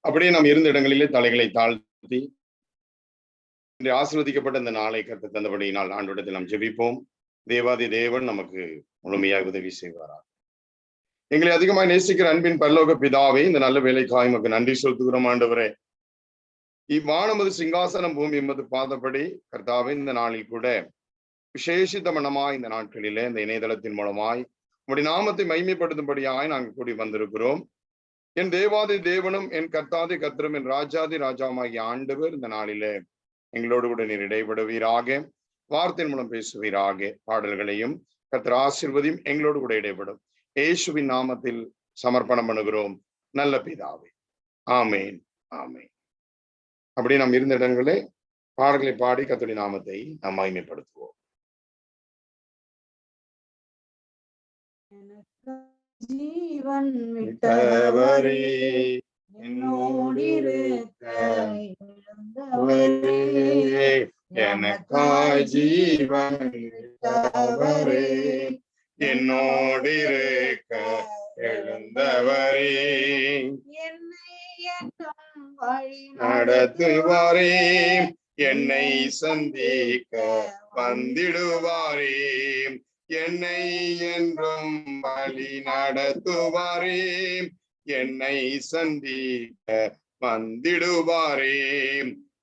அப்படியே நாம் இருந்த இடங்களிலே தலைகளை தாழ்த்தி இன்று ஆசீர்வதிக்கப்பட்ட இந்த நாளை கற்று தந்தபடியினால் ஆண்டவரிடத்தில் நாம் ஜெபிப்போம். தேவாதி தேவன் நமக்கு முழுமையாக உதவி செய்வாரார். எங்களை அதிகமாக நேசிக்கிற அன்பின் பரலோக பிதாவே, இந்த நல்ல வேலைக்காய் நமக்கு நன்றி செலுத்துகிறோம் ஆண்டவரே. இவ்வானமது சிங்காசனம் பூமி என்பது பாதப்படி கர்த்தாவே, இந்த நாளில் கூட விசேஷித்த மனமாய் இந்த நாட்களிலே இந்த இணையதளத்தின் மூலமாய் உம்முடைய நாமத்தை மைமைப்படுத்தும்படியாய் நாங்கள் கூடி வந்திருக்கிறோம். என் தேவாதி தேவனும் என் கர்த்தாதி கர்த்தரும் என் ராஜாதி ராஜாவாகிய ஆண்டவர் இந்த நாளிலே எங்களோடு கூட நீர் இடைபடுவீராக, வார்த்தையின் மூலம் பேசுவீராக. பாடல்களையும் கர்த்தர் ஆசீர்வதியும் எங்களோடு கூட இடைபடும். இயேசுவின் நாமத்தில் சமர்ப்பணம் பண்ணுகிறோம் நல்ல பிதாவே, ஆமேன் ஆமேன். அப்படி நாம் இருந்த இடங்களே பாடல்களை பாடி கர்த்தருடைய நாமத்தை நாம் மகிமைப்படுத்துவோம். ஜீவன் விட்டவரே, என்னோடிருக்க எழுந்தவரே, எனக்காய் ஜீவன் விட்டவரே, என்னோடிருக்க எழுந்தவரே, என்னை என்றும் வழி நடத்துவாரே, என்னை சந்திக்க வந்திடுவாரே, என்னை என்றும் வழி நடத்துவாரே, என்னை சந்திக்க வந்திடுவாரே.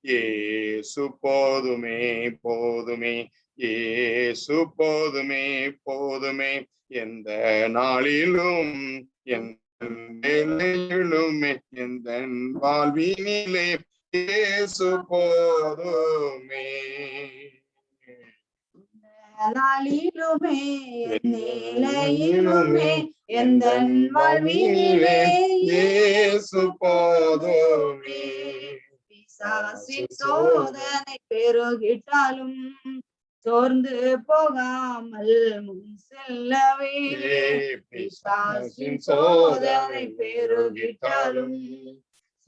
இயேசு போதுமே போதுமே, இயேசு போதுமே போதுமே, எந்த நாளிலும் எந்த நிலையிலுமே எந்த வாழ்வினிலே இயேசு போதுமே. நாளிலுமே நிலையிலுமே எந்த வாழ்வினிலே இயேசு போதுமே. பிசாசின் சோதனை பெருகிட்டாலும் சோர்ந்து போகாமல் முன் செல்லவே, பிசாசின் சோதனை பெருகிட்டாலும்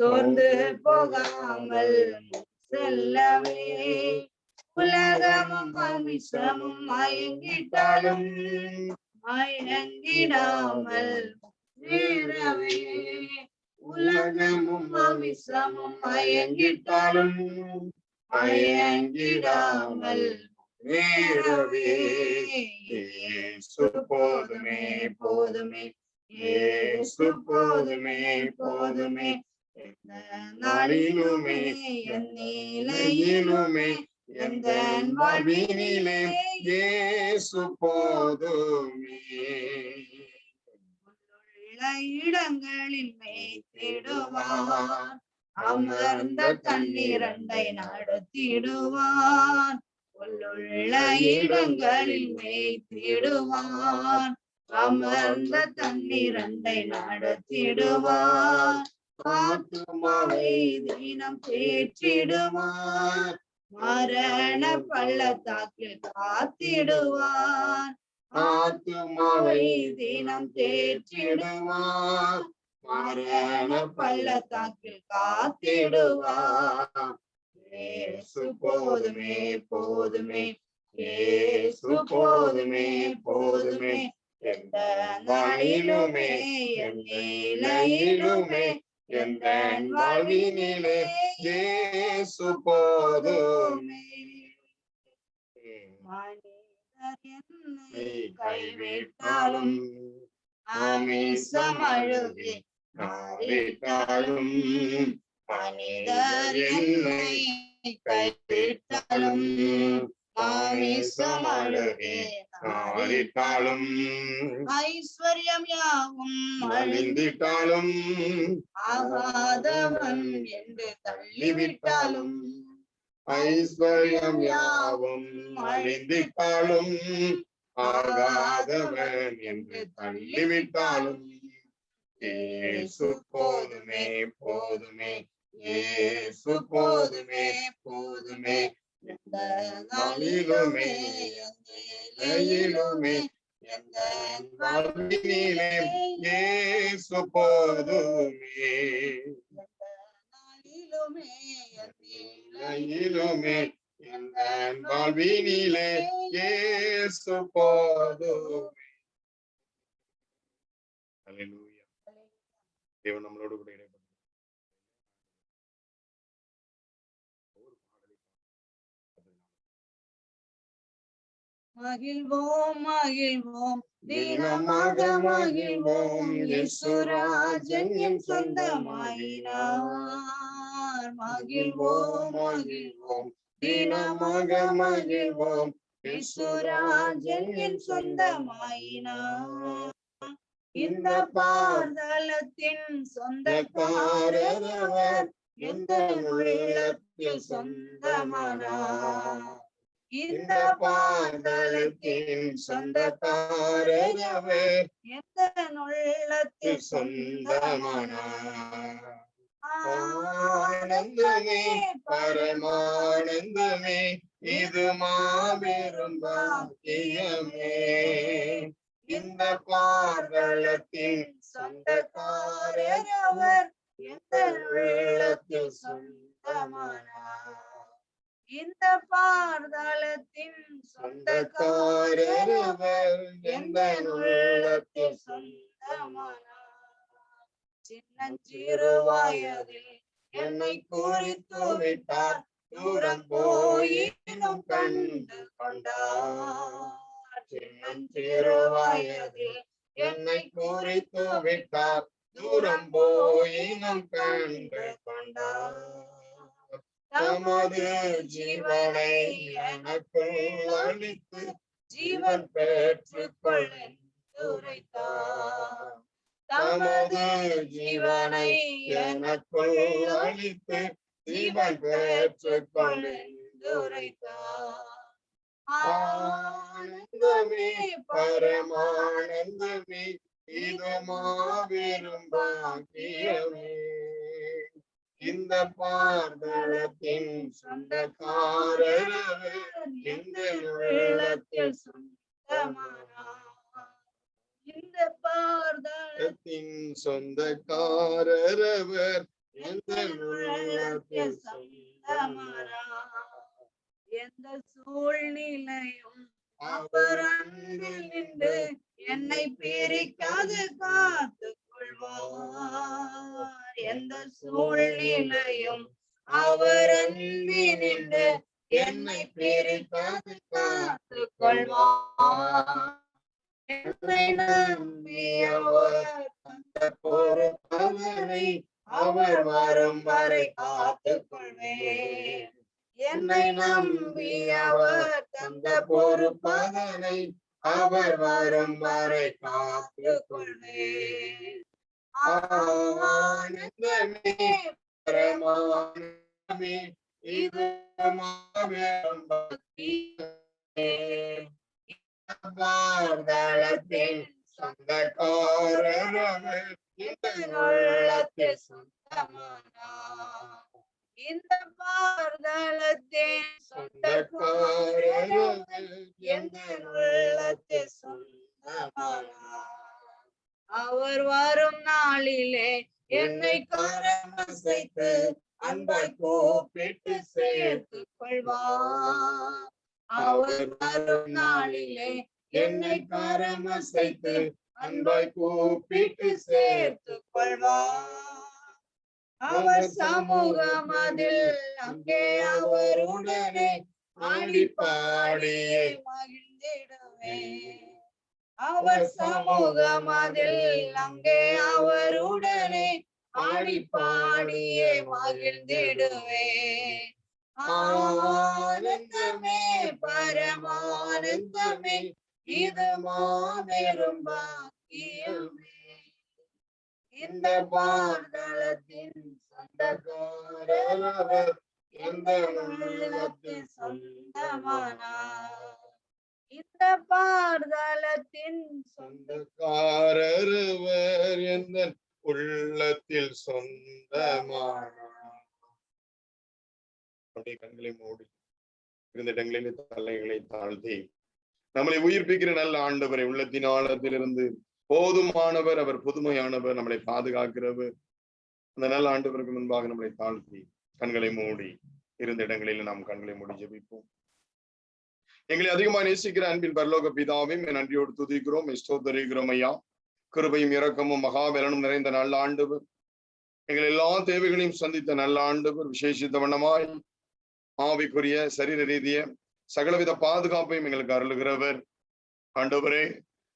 சோர்ந்து போகாமல் முன் செல்லவே, உலகமும் அமிஷமும் மயங்கிட்டாலும் மயங்கிடாமல் வீரவே, உலகமும் அமிஷமும் மயங்கிட்டாலும் மயங்கிடாமல் வீரவே. இயேசு போதுமே போதுமே, இயேசு போதுமே போதுமே, எந்த நாளிலுமே என் நிலையிலுமே எந்த வாழ்வினிலே இயேசு போதுமே. உள்ள இடங்களில் மேய்த்திடுவார், அமர்ந்த தண்ணீரண்டை நடத்திடுவார். உள்ளுள்ள இடங்களில் மேய்த்திடுவார், அமர்ந்த தண்ணீரண்டை நடத்திடுவார். ஆத்துமாவை தினம் தேற்றிடுவார், மரண பள்ளத்தாக்கில் காத்திடுவார். ஆத்துமாவை தினம் தேற்றிடுவார், மரண பள்ளத்தாக்கில் காத்திடுவார். இயேசு போதுமே போதுமே, இயேசு போதுமே போதுமே, எந்த நாளிலுமே என் நிலையிலுமே எந்த வாழ்வினிலே இயேசு போதுமே. மனிதர் என்னை கைவிட்டாலும் ஆமீசம் அழுகி நாரிட்டாலும், மனிதர் என்னை கைவிட்டாலும் ஆமீசம் அழுகி நாரிட்டாலும், ஐஸ்வர்யம் யாவும் அழிந்திட்டாலும் ஆகாதவன் என்று தள்ளிவிட்டாலும், ஐஸ்வர்யம் யாவும் அழிந்திட்டாலும் ஆகாதவன் என்று தள்ளிவிட்டாலும், இயேசு போதுமே போதுமே, இயேசு போதுமே போதுமே, எந்த நாளிலுமே எந்த நிலையிலுமே எந்த வாழ்வினிலே இயேசு போதுமே. எந்த நாளிலுமே எந்த நிலையிலுமே எந்த வாழ்வினிலே இயேசு போதுமே. அல்லேலூயா. தேவன் நம்மளோடு கூட இடைப்பட்டார். மகிழ்வோம் மகிழ்வோம் தினமாக மகிழ்வோம், இயேசுராஜன் என் சொந்தமாயினார். மகிழ்வோம் மகிழ்வோம் தினமாக மகிழ்வோம், இயேசுராஜன் என் சொந்தமாயினார். இந்த பாதலத்தின் சொந்தக்காரர் அவர், எந்த உள்ளத்தில் சொந்தமானார். இந்த பாதலத்தின் சொந்தக்காரர் அவர், எந்த உள்ளத்தில் சொந்தமானார். ஆனந்தமே பரமானந்தமே, இது மாபெரும் பாக்கியமே. இந்த பாதலத்தின் சொந்தக்காரர் அவர், எந்த உள்ளத்தில் சொந்தமானார். இந்த பாதலத்தின் சொந்தக்காரர் அவர், எந்த உள்ளத்தில் சொந்தமானார். சின்னஞ்சிறு வயதில் என்னை குறித்து விட்டார், தூரம் போயினும் கண்டு கொண்டார். சின்னஞ்சிறு வயதில் என்னை குறித்து விட்டார், தூரம் போயினும் கண்டு கொண்டார். தமது ஜீவனை எனக்குள் அளித்து, ஜீவன் பெற்றுக்கொள் என்று உரைத்தார். தமது ஜீவனை எனக்குள் அளித்து, ஜீவன் பெற்றுக்கொள் என்று உரைத்தார். ஆனந்தமே பரமானந்தமே, இது மாபெரும் பாக்கியமே. இந்த பாதலத்தின் சொந்தக்காரர் அவர், எந்த உள்ளத்தில் சொந்தமானார். இந்த பாதலத்தின் சொந்தக்காரர் அவர், எந்த உள்ளத்தில் சொந்தமானார். எந்த சூழ்நிலையும் அவர் அன்பில் நின்று என்னை பிரிக்காது காத்துக் கொள்வார். எந்த சூழ்நிலையும் அவர் அன்பில் நின்று என்னை பிரிக்காது காத்துக் கொள்வார். என்னை நம்பி அவர் தந்த பொறுப்பவரை, அவர் வரும் வரை காத்துக் கொள்வேன். என்னை நம்பி அவர் தந்த பொறுப்பதனை, அவர் வரும் வரை காத்துக் கொள்வேன். ஆனந்தமே பரமானந்தமே, இது மாபெரும் பாக்கியமே. பாதலத்தின் சொந்தக்காரர் அவர், இந்த உள்ளத்தில் சொந்தமானார். இந்த பாதலத்தின் சொந்தக்காரர் அவர், எந்த உள்ளத்தில் சொந்தமானார். அவர் வரும் நாளிலே என்னை கரமசைத்து, அன்பாய் கூப்பிட்டு சேர்த்துக் கொள்வார். அவர் வரும் நாளிலே என்னை கரமசைத்து, அன்பாய் கூப்பிட்டு சேர்த்துக் கொள்வார். அவர் சமூகம் அதில் அங்கே அவருடனே ஆடி பாடியே மகிழ்ந்திடுவேன். அவர் சமூகம் அதில் அங்கே அவருடனே ஆடி பாடியே மகிழ்ந்திடுவேன். ஆனந்தமே பரமானந்தமே, இது மாபெரும் பாக்கியமே. இந்த பாதலத்தின் சொந்தக்காரர் அவர், எந்த உள்ளத்தில் சொந்தமானார். இந்த பாதலத்தின் சொந்தக்காரர் அவர், எந்த உள்ளத்தில் சொந்தமானார். கண்களை மூடி இருந்த இடங்களில் தலைகளை தாழ்த்தி, நம்மளை உயிர்ப்பிக்கிற நல்ல ஆண்டவரை, உள்ளத்தின் ஆழத்திலிருந்து போதுமானவர், அவர் புதுமையானவர், நம்மளை பாதுகாக்கிறவர், அந்த நல்ல ஆண்டவருக்கு முன்பாக நம்மளை தாழ்த்தி கண்களை மூடி இருந்த இடங்களில் நாம் கண்களை மூடி ஜெபிப்போம். எங்களை அதிகமாக நேசிக்கிற அன்பின் பரலோக பிதாவையும் நன்றியோடு துதிக்கிறோம், ஸ்தோத்திரிக்கிறோம் ஐயா. கிருபையும் இரக்கமும் மகாபலனும் நிறைந்த நல்ல ஆண்டவர், எங்கள் எல்லா தேவைகளையும் சந்தித்த நல்ல ஆண்டவர், விசேஷித்த வண்ணமாய் ஆவிக்குரிய சரீர ரீதிய சகலவித பாதுகாப்பையும் எங்களுக்கு அருளுகிறவர். ஆண்டவரே,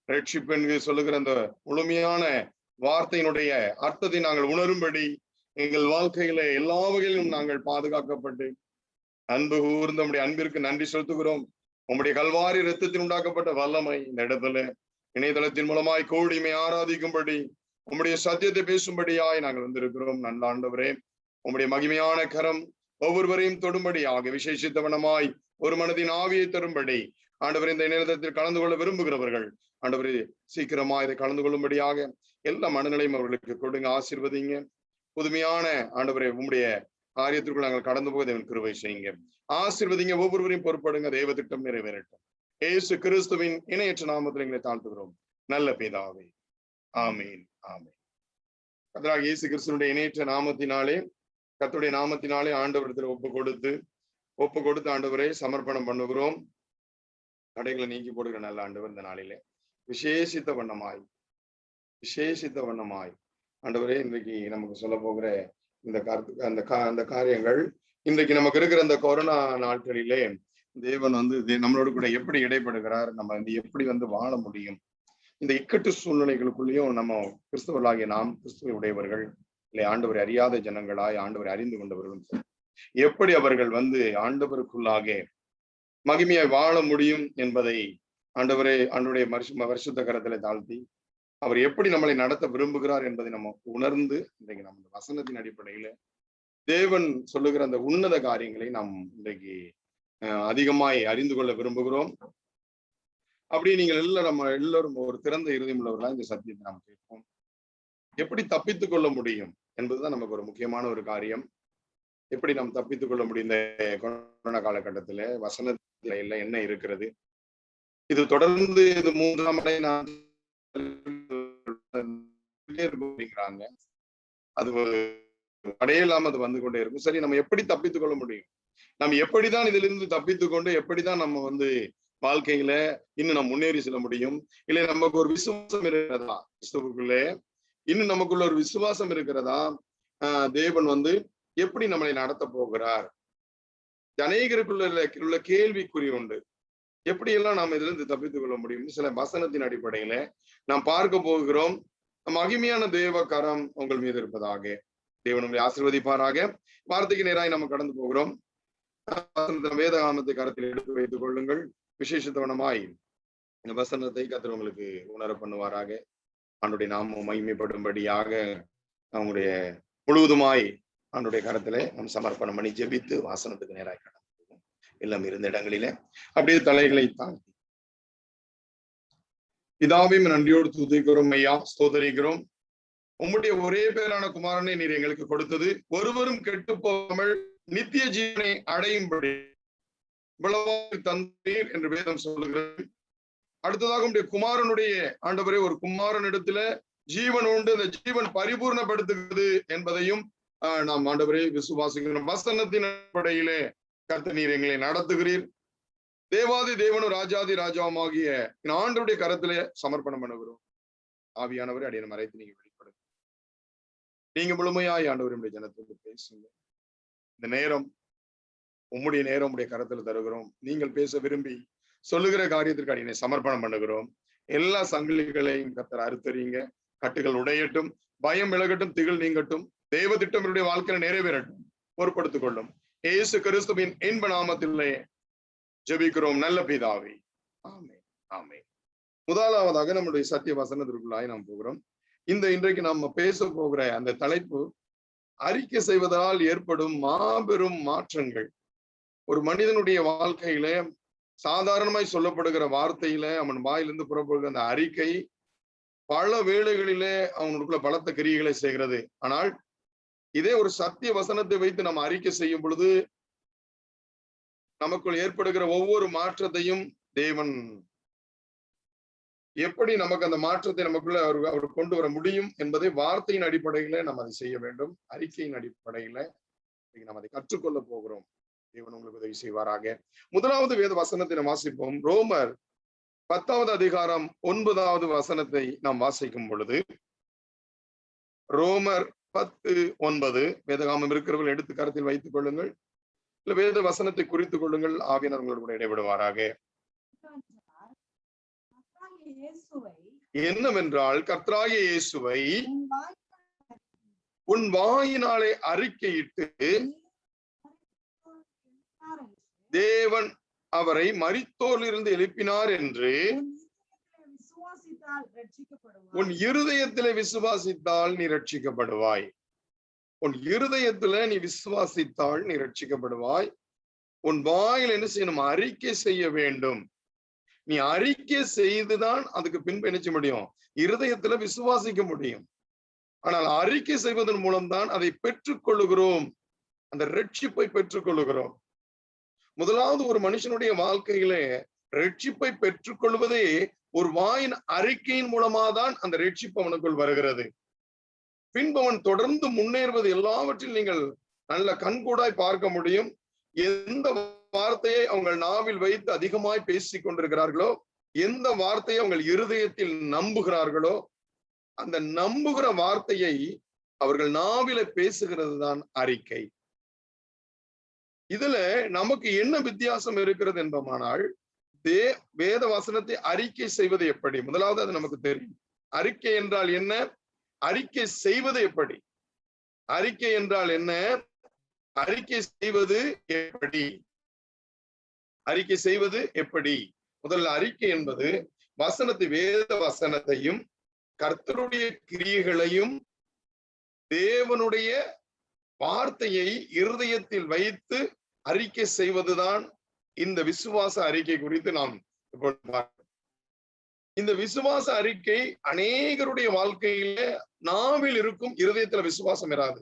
ரட்சிப்பு என்று சொல்லுகிற அந்த முழுமையான வார்த்தையினுடைய அர்த்தத்தை நாங்கள் உணரும்படி எங்கள் வாழ்க்கையில எல்லா வகையிலும் நாங்கள் பாதுகாக்கப்பட்டு அன்பு கூர்ந்த நம்முடைய அன்பிற்கு நன்றி செலுத்துகிறோம். உம்முடைய கல்வாரி இரத்தத்தில் உண்டாக்கப்பட்ட வல்லமை இந்த இடத்துல இணையதளத்தின் மூலமாய் கூடிமை ஆராதிக்கும்படி உம்முடைய சத்தியத்தை பேசும்படியாய் நாங்கள் வந்திருக்கிறோம். நல்ல ஆண்டவரே, உம்முடைய மகிமையான கரம் ஒவ்வொருவரையும் தொடும்படியாக விசேஷித்தவனமாய் ஒரு மனதின் ஆவியை தரும்படி ஆண்டவர் இந்த இணையதளத்தில் கலந்து கொள்ள விரும்புகிறவர்கள் ஆண்டவரே சீக்கிரமா இதை கலந்து கொள்ளும்படியாக எல்லா மனநிலையும் அவர்களுக்கு கொடுங்க, ஆசீர்வதிங்க. புதுமையான ஆண்டவரே உம்முடைய காரியத்திற்குள் நாங்கள் கடந்து போக தேவன் கிருபை செய்யுங்க, ஆசீர்வதிங்க. ஒவ்வொருவரையும் பொறுப்படுங்க, தெய்வ திட்டம் நிறைவேறட்டும். இயேசு கிறிஸ்துவின் இணையற்ற நாமத்தில் எங்களை தாழ்த்துகிறோம் நல்ல பிதாவே, ஆமீன் ஆமீன். கர்த்தராகிய இயேசு கிறிஸ்துவினுடைய இணையற்ற நாமத்தினாலே, கர்த்தருடைய நாமத்தினாலே ஆண்டவரிடத்தில் ஒப்பு கொடுத்து ஆண்டவரை சமர்ப்பணம் பண்ணுகிறோம். தடைகளை நீக்கி போடுகிற நல்ல ஆண்டவர் இந்த நாளிலே விசேஷித்த வண்ணமாய் ஆண்டவரே இன்றைக்கு நமக்கு சொல்ல போகிற இந்த அந்த காரியங்கள் இன்றைக்கு நமக்கு இருக்கிற இந்த கொரோனா நாட்களிலே தேவன் நம்மளோட கூட எப்படி இடைப்படுகிறார், நம்ம எப்படி வாழ முடியும், இந்த இக்கட்டு சூழ்நிலைகளுக்குள்ளேயும் நம்ம கிறிஸ்தவர்களாகிய நாம் கிறிஸ்துவ உடையவர்கள் இல்லை ஆண்டவரை அறியாத ஜனங்களாய் ஆண்டவரை அறிந்து கொண்டவர்களும் எப்படி அவர்கள் ஆண்டவருக்குள்ளாக மகிமையாய் வாழ முடியும் என்பதை ஆண்டவருடைய வருஷத்த கரத்திலே தாழ்த்தி அவர் எப்படி நம்மளை நடத்த விரும்புகிறார் என்பதை நம்ம உணர்ந்து இன்றைக்கு நம்ம வசனத்தின் அடிப்படையில தேவன் சொல்லுகிற அந்த உன்னத காரியங்களை நாம் இன்றைக்கு அதிகமாய் அறிந்து கொள்ள விரும்புகிறோம். அப்படி நீங்கள் எல்லாரும் ஒரு திறந்த இருதயம் உள்ளவர்களா இந்த சத்தியத்தை நாம் கேட்போம். எப்படி தப்பித்துக் கொள்ள முடியும் என்பதுதான் நமக்கு ஒரு முக்கியமான ஒரு காரியம். எப்படி நாம் தப்பித்துக் கொள்ள முடியும் இந்த கொரோனா காலகட்டத்துல வசனத்துல என்ன இருக்கிறது, இது தொடர்ந்து இது 3ஆம் அடை அப்படிங்கிறாங்க, அது அடையில்லாம அது வந்து கொண்டே இருக்கும். சரி, நம்ம எப்படி தப்பித்துக் கொள்ள முடியும், நம்ம எப்படிதான் இதுல இருந்து தப்பித்துக் கொண்டு எப்படிதான் நம்ம வாழ்க்கையில இன்னும் நம்ம முன்னேறி செல்ல முடியும், இல்லை நமக்கு ஒரு விசுவாசம் இருக்கிறதா, கிறிஸ்துவுக்குள்ளே இன்னும் நமக்குள்ள ஒரு விசுவாசம் இருக்கிறதா, தேவன் எப்படி நம்மளை நடத்த போகிறார், அநேகருக்குள்ள கேள்விக்குறி உண்டு. எப்படியெல்லாம் நாம் இதுல இருந்து தப்பித்துக் கொள்ள முடியும் சில வசனத்தின் அடிப்படையில நாம் பார்க்க போகிறோம். மகிமையான தேவ கரம் உங்கள் மீது இருப்பதாக, தேவன் உங்களை ஆசீர்வதிப்பாராக. வார்த்தைக்கு நேராய் நம்ம கடந்து போகிறோம். வேதாகமத்தை கரத்தில் எடுத்து வைத்துக் கொள்ளுங்கள். விசேஷத்தவனமாய் இந்த வசனத்தை கர்த்தர் உங்களுக்கு உணர பண்ணுவாராக. அவனுடைய நாமம் மகிமைப்படும்படியாக அவங்களுடைய முழுவதுமாய் அவனுடைய கரத்திலே நம் சமர்ப்பணம் பண்ணி ஜெபித்து வாசனத்துக்கு நேராக கடந்து போவோம். எல்லாம் இருந்த இடங்களிலே அப்படியே தலைகளை தாழ்த்தி பிதாவையும் நன்றியோடு துதிக்கிறோம் ஐயா, ஸ்தோத்தரிக்கிறோம். உம்முடைய ஒரே பேரான குமாரனை நீர் எங்களுக்கு கொடுத்தது ஒருவரும் கெட்டு போகாமல் நித்திய ஜீவனை அடையும்படி இவ்வளவாக தந்தீர் என்று வேதம் சொல்லுகிறது. அடுத்ததாக உடைய குமாரனுடைய ஆண்டவரே ஒரு குமாரனிடத்துல ஜீவன் உண்டு, அந்த ஜீவன் பரிபூர்ணப்படுத்துகிறது என்பதையும் நாம் ஆண்டவரே விசுவாசிக்கிறோம். வசனத்தின் அடிப்படையிலே கர்த்தர் நீர் எங்களை நடத்துகிறீர். தேவாதி தேவனும் ராஜாதி ராஜாவுமாகிய ஆண்டவருடைய கரத்திலே சமர்ப்பணம் பண்ணுகிறோம். ஆவியானவரை அடியை மறைத்து நீங்க வெளிப்படுங்க. நீங்க முழுமையாய் ஆண்டவருடைய ஜனத்துக்கு பேசுங்க. இந்த நேரம் உம்முடைய நேரம் உடைய கரத்துல தருகிறோம். நீங்கள் பேச விரும்பி சொல்லுகிற காரியத்திற்கு அடியை சமர்ப்பணம் பண்ணுகிறோம். எல்லா சங்கிலிகளையும் கர்த்தர் அறுத்தறிங்க. கட்டுகள் உடையட்டும், பயம் விலகட்டும், திகில் நீங்கட்டும், தேவ திட்டம் என்னுடைய வாழ்க்கையில நிறைவேறட்டும். பொறுப்படுத்திக் கொள்ளும் இயேசு கிறிஸ்துவின் இன்ப நாமத்திலே ஜெபிக்கிறோம் நல்ல பிதாவே, ஆமென் ஆமென். முதலாவதாக நம்முடைய சத்திய வசனத்திற்குள்ளாய் நாம் போகிறோம். இன்றைக்கு நாம பேச போகிற அந்த தலைப்பு அறிக்கை செய்வதால் ஏற்படும் மாபெரும் மாற்றங்கள். ஒரு மனிதனுடைய வாழ்க்கையில சாதாரணமாய் சொல்லப்படுகிற வார்த்தையில அவன் வாயிலிருந்து புறப்படுகிற அந்த அறிக்கை பல வேளைகளிலே அவனுக்குள்ள பலத்த கிரியைகளை செய்கிறது. ஆனால் இதே ஒரு சத்திய வசனத்தை வைத்து நம்ம அறிக்கை செய்யும் பொழுது நமக்குள் ஏற்படுகிற ஒவ்வொரு மாற்றத்தையும் தேவன் எப்படி நமக்கு அந்த மாற்றத்தை நமக்குள்ள அவர் கொண்டு வர முடியும் என்பதை வார்த்தையின் அடிப்படையில நம்ம அதை செய்ய வேண்டும். அறிக்கையின் அடிப்படையில நம்ம அதை கற்றுக்கொள்ள போகிறோம். தேவன் உங்களுக்கு உதவி செய்வாராக. முதலாவது வேத வசனத்தை நாம் வாசிப்போம். ரோமர் 10வது அதிகாரம் 9வது வசனத்தை நாம் வாசிக்கும் பொழுது, ரோமர் 10:9 வேதகாமம் இருக்கிறவர்கள் எடுத்து கருத்தில் வைத்துக் கொள்ளுங்கள். இல்ல வேத வசனத்தை குறித்துக் கொள்ளுங்கள். ஆவியானவர் உங்களோடு கூட இடைவிடுவாராக. என்னவென்றால், கர்த்தராகிய இயேசுவை உன் வாயினாலே அறிக்கையிட்டு தேவன் அவரை மரித்தோரிலிருந்து எழுப்பினார் என்று உன் இருதயத்திலே விசுவாசித்தால் நீ ரட்சிக்கப்படுவாய். உன் இருதயத்துல நீ விசுவாசித்தால் நீ ரட்சிக்கப்படுவாய். உன் வாயில் என்ன செய்யணும்? அறிக்கை செய்ய வேண்டும். நீ அறிக்கை செய்துதான் அதுக்கு பின்பு என்ன செய்ய முடியும்? இருதயத்துல விசுவாசிக்க முடியும். ஆனால் அறிக்கை செய்வதன் மூலம்தான் அதை பெற்றுக்கொள்ளுகிறோம், அந்த ரட்சிப்பை பெற்றுக்கொள்ளுகிறோம். முதலாவது ஒரு மனுஷனுடைய வாழ்க்கையிலே ரட்சிப்பை பெற்றுக்கொள்வதே ஒரு வாயின் அறிக்கையின் மூலமாதான் அந்த ரட்சிப்பு அவனுக்குள் வருகிறது. பின்பு அவன் தொடர்ந்து முன்னேறுவது எல்லாவற்றிலும் நீங்கள் நல்ல கண்கூடாய் பார்க்க முடியும். எந்த வார்த்தையை அவங்க நாவில் வைத்து அதிகமாய் பேசிக் கொண்டிருக்கிறார்களோ, எந்த வார்த்தையை அவங்க இருதயத்தில் நம்புகிறார்களோ, அந்த நம்புகிற வார்த்தையை அவர்கள் நாவில பேசுகிறது தான் அறிக்கை. இதுல நமக்கு என்ன வித்தியாசம் இருக்கிறது என்பமானால், வேத வசனத்தை அறிக்கை செய்வது எப்படி? முதலாவது அது நமக்கு தெரியும். அறிக்கை என்றால் என்ன? அறிக்கை செய்வது எப்படி? அறிக்கை என்றால் என்ன? அறிக்கை செய்வது எப்படி? அறிக்கை செய்வது எப்படி? முதல்ல அறிக்கை என்பது வசனத்தை, வேத வசனத்தையும் கர்த்தருடைய கிரியைகளையும் தேவனுடைய வார்த்தையை இருதயத்தில் வைத்து அறிக்கை செய்வதுதான் இந்த விசுவாச அறிக்கை குறித்து நாம் இப்பொழுது பார்க்கிறோம். இந்த விசுவாச அறிக்கை அநேகருடைய வாழ்க்கையில நாவில் இருக்கும், இருதயத்துல விசுவாசம் இராது.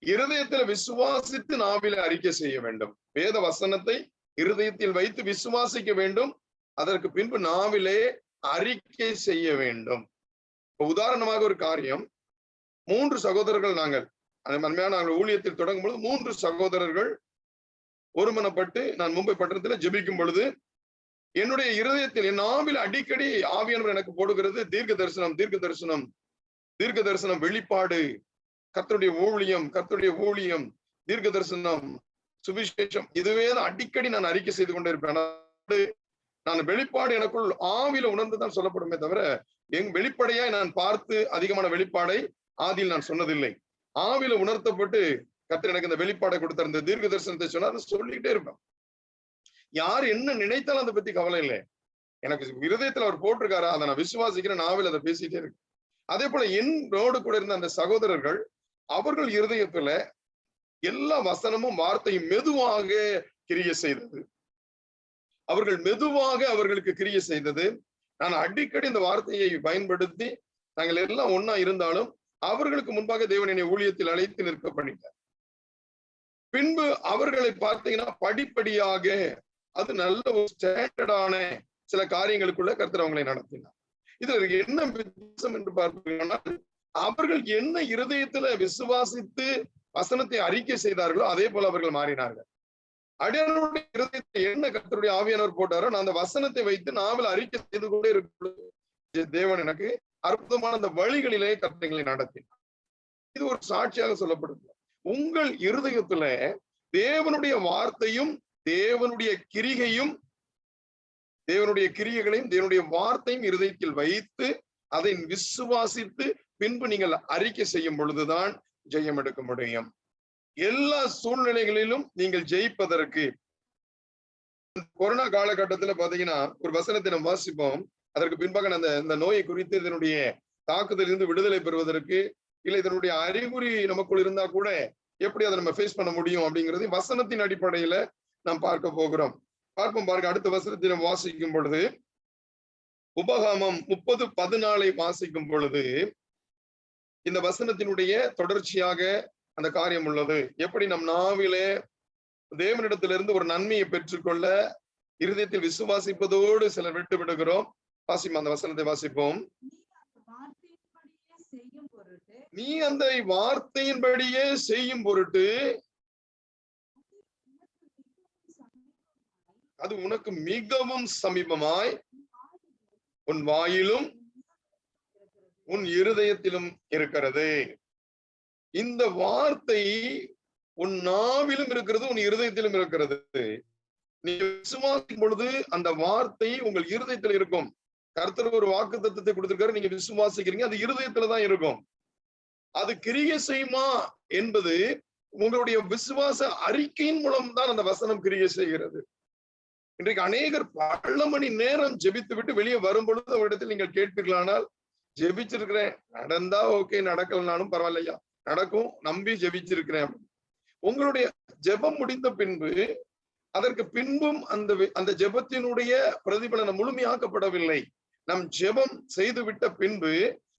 இருதயத்துல விசுவாசித்து நாவில அறிக்கை செய்ய வேண்டும். வேத வசனத்தை இருதயத்தில் வைத்து விசுவாசிக்க வேண்டும். அதற்கு பின்பு நாவிலே அறிக்கை செய்ய வேண்டும். உதாரணமாக ஒரு காரியம், 3 சகோதரர்கள் நாங்கள் ஊழியத்தில் தொடங்கும் பொழுது 3 சகோதரர்கள் ஒருமனப்பட்டு நான் மும்பை பட்டணத்துல ஜெபிக்கும் பொழுது என்னுடைய இருதயத்தில், என் நாவில் அடிக்கடி ஆவியானவர் எனக்கு போடுகிறது தீர்க்க தரிசனம், வெளிப்பாடு, கர்த்தருடைய ஊழியம், தீர்க்க தரிசனம், சுவிசேஷம், இதுவே தான் அடிக்கடி நான் அறிக்கை செய்து கொண்டே இருப்பேன். நான் வெளிப்பாடு எனக்குள் ஆவியில உணர்ந்துதான் சொல்லப்படுமே தவிர, வெளிப்படையாய் நான் பார்த்து அதிகமான வெளிப்பாடை ஆதியில் நான் சொன்னதில்லை. ஆவியில உணர்த்தப்பட்டு கர்த்தர் எனக்கு இந்த வெளிப்பாடை கொடுத்த இந்த தீர்க்க தரிசனத்தை சொன்னா சொல்லிக்கிட்டே இருப்பேன். யார் என்ன நினைத்தாலும் அதை பத்தி கவலை இல்லை. எனக்கு இருதயத்துல அவர் போட்டிருக்காரா, அதை நான் விசுவாசிக்கிறேன், ஆவியில் அதை பேசிட்டே இருக்கு. அதே போல என்னோடு கூட இருந்த அந்த சகோதரர்கள், அவர்கள் இருதயத்துல எல்லா வசனமும் வார்த்தையும் மெதுவாக கிரிய செய்தது. அவர்களுக்கு கிரிய செய்தது. நான் அடிக்கடி இந்த வார்த்தையை பயன்படுத்தி நாங்கள் எல்லாம் ஒன்னா இருந்தாலும் அவர்களுக்கு முன்பாக தேவன் என்னை ஊழியத்தில் அழைத்து நிற்க பண்ணிட்டார். பின்பு அவர்களை பார்த்தீங்கன்னா படிப்படியாக அது நல்ல ஒரு ஸ்டாண்டர்டான சில காரியங்களுக்குள்ள கர்த்தர் அவங்களை நடத்தினார். இதுல என்ன வித்தியாசம் என்று பார்ப்பீங்கன்னா, அவர்கள் என்ன இருதயத்துல விசுவாசித்து வசனத்தை அறிக்கை செய்தார்களோ அதே போல அவர்கள் மாறினார்கள். அடியானுடைய இருதயத்தை என்ன கர்த்தருடைய ஆவியானவர் போட்டாரோ, நான் அந்த வசனத்தை வைத்து நாவல் அறிக்கை செய்து கொண்டே இருக்கும் தேவன் எனக்கு அற்புதமான அந்த வழிகளிலே கர்த்தங்களை நடத்தினார். இது ஒரு சாட்சியாக சொல்லப்படுது. உங்கள் இருதயத்துல தேவனுடைய வார்த்தையும் தேவனுடைய கிரியைகளையும் தேவனுடைய வார்த்தையும் இருதயத்தில் வைத்து அதை விசுவாசித்து பின்பு நீங்கள் அறிக்கை செய்யும் பொழுதுதான் ஜெயம் எடுக்க முடியும். எல்லா சூழ்நிலைகளிலும் நீங்கள் ஜெயிப்பதற்கு, கொரோனா காலகட்டத்துல பாத்தீங்கன்னா ஒரு வசனத்தை நம்ம வாசிப்போம். அதற்கு பின்பாக இந்த நோயை குறித்து இதனுடைய தாக்குதலில் இருந்து விடுதலை பெறுவதற்கு, இல்லை இதனுடைய அறிகுறி நமக்குள் இருந்தா கூட எப்படி அதை நம்ம ஃபேஸ் பண்ண முடியும் அப்படிங்கிறது வசனத்தின் அடிப்படையில நாம் பார்க்க போகிறோம். பார்ப்போம் பாருங்க. அடுத்த வசனத்தை நம்ம வாசிக்கும் பொழுது, உபகாமம் 30:14 வாசிக்கும் பொழுது இந்த வசனத்தினுடைய தொடர்ச்சியாக அந்த காரியம் உள்ளது. எப்படி நம் நாவிலே தேவனிடத்திலிருந்து ஒரு நன்மையை பெற்றுக்கொள்ள இருதயத்தில் விசுவாசிப்பதோடு சிலர் விட்டு விடுகிறோம். வாசிப்போம், அந்த வசனத்தை வாசிப்போம். நீ அந்த வார்த்தையின்படியே செய்யும் பொருட்டு அது உனக்கு மிகவும் சமீபமாய் உன் வாயிலும் உன் இருதயத்திலும் இருக்கிறது. இந்த வார்த்தை உன் நாவிலும் இருக்கிறது, உன் இருதயத்திலும் இருக்கிறது. நீங்க விசுவாசிக்கும் பொழுது அந்த வார்த்தை உங்கள் இருதயத்தில் இருக்கும். கர்த்தர் ஒரு வாக்குத்தத்தத்தை கொடுத்திருக்காரு, நீங்க விசுவாசிக்கிறீங்க, அது இருதயத்துலதான் இருக்கும். அது கிரியை செய்யுமா என்பது உங்களுடைய விசுவாச அறிக்கையின் மூலம் தான் அந்த வசனம் கிரியை செய்கிறது. இன்றைக்கு அநேகர் பல மணி நேரம் ஜெபித்து விட்டு வெளியே வரும் பொழுது அவரிடத்தில் நீங்கள் கேட்பீர்களானால், ஜெபிச்சிருக்கிறேன், நடந்தா ஓகே, நடக்கலனாலும் பரவாயில்லையா, நடக்கும், நம்பி ஜெபிச்சிருக்கிறேன். உங்களுடைய ஜெபம் முடிந்த பின்பு அதற்கு பின்பும் அந்த ஜெபத்தினுடைய பிரதிபலனம் முழுமையாக்கப்படவில்லை. நம் ஜெபம் செய்து விட்ட பின்பு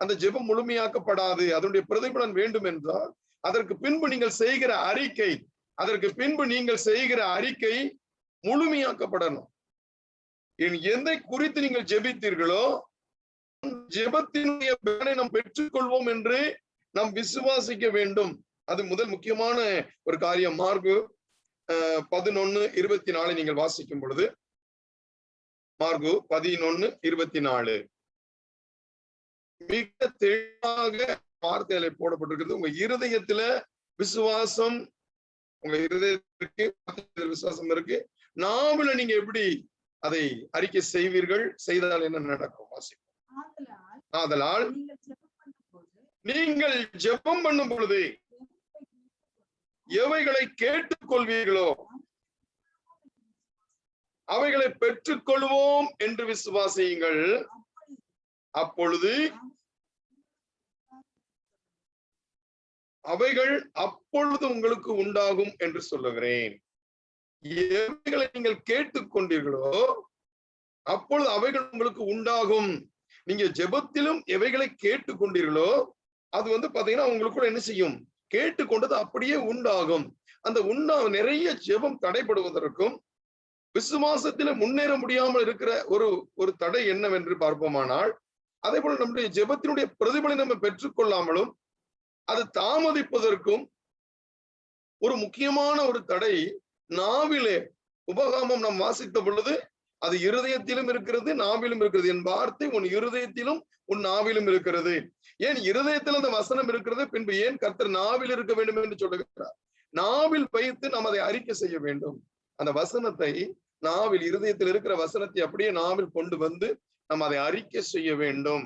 அந்த ஜெபம் முழுமையாக்கப்படாது. அதனுடைய பிரதிபலன் வேண்டும் என்றால் அதற்கு பின்பு நீங்கள் செய்கிற அறிக்கை முழுமையாக்கப்படணும். எதை குறித்து நீங்கள் ஜெபித்தீர்களோ ஜெபத்தினுடைய பலனை நாம் பெற்றுக்கொள்வோம் என்று நாம் விசுவாசிக்க வேண்டும். அது முதல் முக்கியமான ஒரு காரியம். மார்க்கு 11:24 நீங்கள் வாசிக்கும் பொழுது, மார்க்கு 11:24 மிக தெளிவாக வார்த்தைகளை போடப்பட்டிருக்கிறது. உங்க இருதயத்துல விசுவாசம், உங்க இருதயத்திற்கு விசுவாசம் இருக்கு, நாவல நீங்க எப்படி அதை அறிக்கை செய்வீர்கள், செய்தால் என்ன நடக்கும் வாசிப்போம். ஆதலால் நீங்கள் ஜெபம் பண்ணும் பொழுது எவைகளை கேட்டுக்கொள்வீர்களோ அவைகளை பெற்றுக்கொள்வோம் என்று விசுவாசியுங்கள். அப்பொழுது அவைகள் அப்பொழுது உங்களுக்கு உண்டாகும் என்று சொல்லுகிறேன். எவைகளை நீங்கள் கேட்டுக்கொண்டீர்களோ அப்பொழுது அவைகள் உங்களுக்கு உண்டாகும். நீங்க ஜெபத்திலும் எவைகளை கேட்டுக்கொண்டீர்களோ அது பாத்தீங்கன்னா உங்களுக்குள்ள என்ன செய்யும், கேட்டுக்கொண்டது அப்படியே உண்டாகும். அந்த நிறைய ஜெபம் தடைப்படுவதற்கும் விசுவாசத்தில முன்னேற முடியாமல் இருக்கிற ஒரு தடை என்னவென்று பார்ப்போமானால், அதே போல நம்முடைய ஜெபத்தினுடைய பிரதிபலனை நம்ம பெற்றுக்கொள்ளாமலும் அது தாமதிப்பதற்கும் ஒரு முக்கியமான ஒரு தடை நாவிலே. உபகாமம் நாம் வாசித்த பொழுது அது இருதயத்திலும் இருக்கிறது, நாவிலும் இருக்கிறது. என் வார்த்தை உன் இருதயத்திலும் உன் நாவிலும் இருக்கிறது. ஏன் இருதயத்தில் அந்த வசனம் இருக்கிறது, பின்பு ஏன் கர்த்தர் நாவில் இருக்க வேண்டும் என்று சொல்லுகிறார். நாவில் வைத்து நாம் அதை அறிக்கை செய்ய வேண்டும். அந்த வசனத்தை நாவில், இருதயத்தில் இருக்கிற வசனத்தை அப்படியே நாவில் கொண்டு வந்து நம்ம அதை அறிக்கை செய்ய வேண்டும்.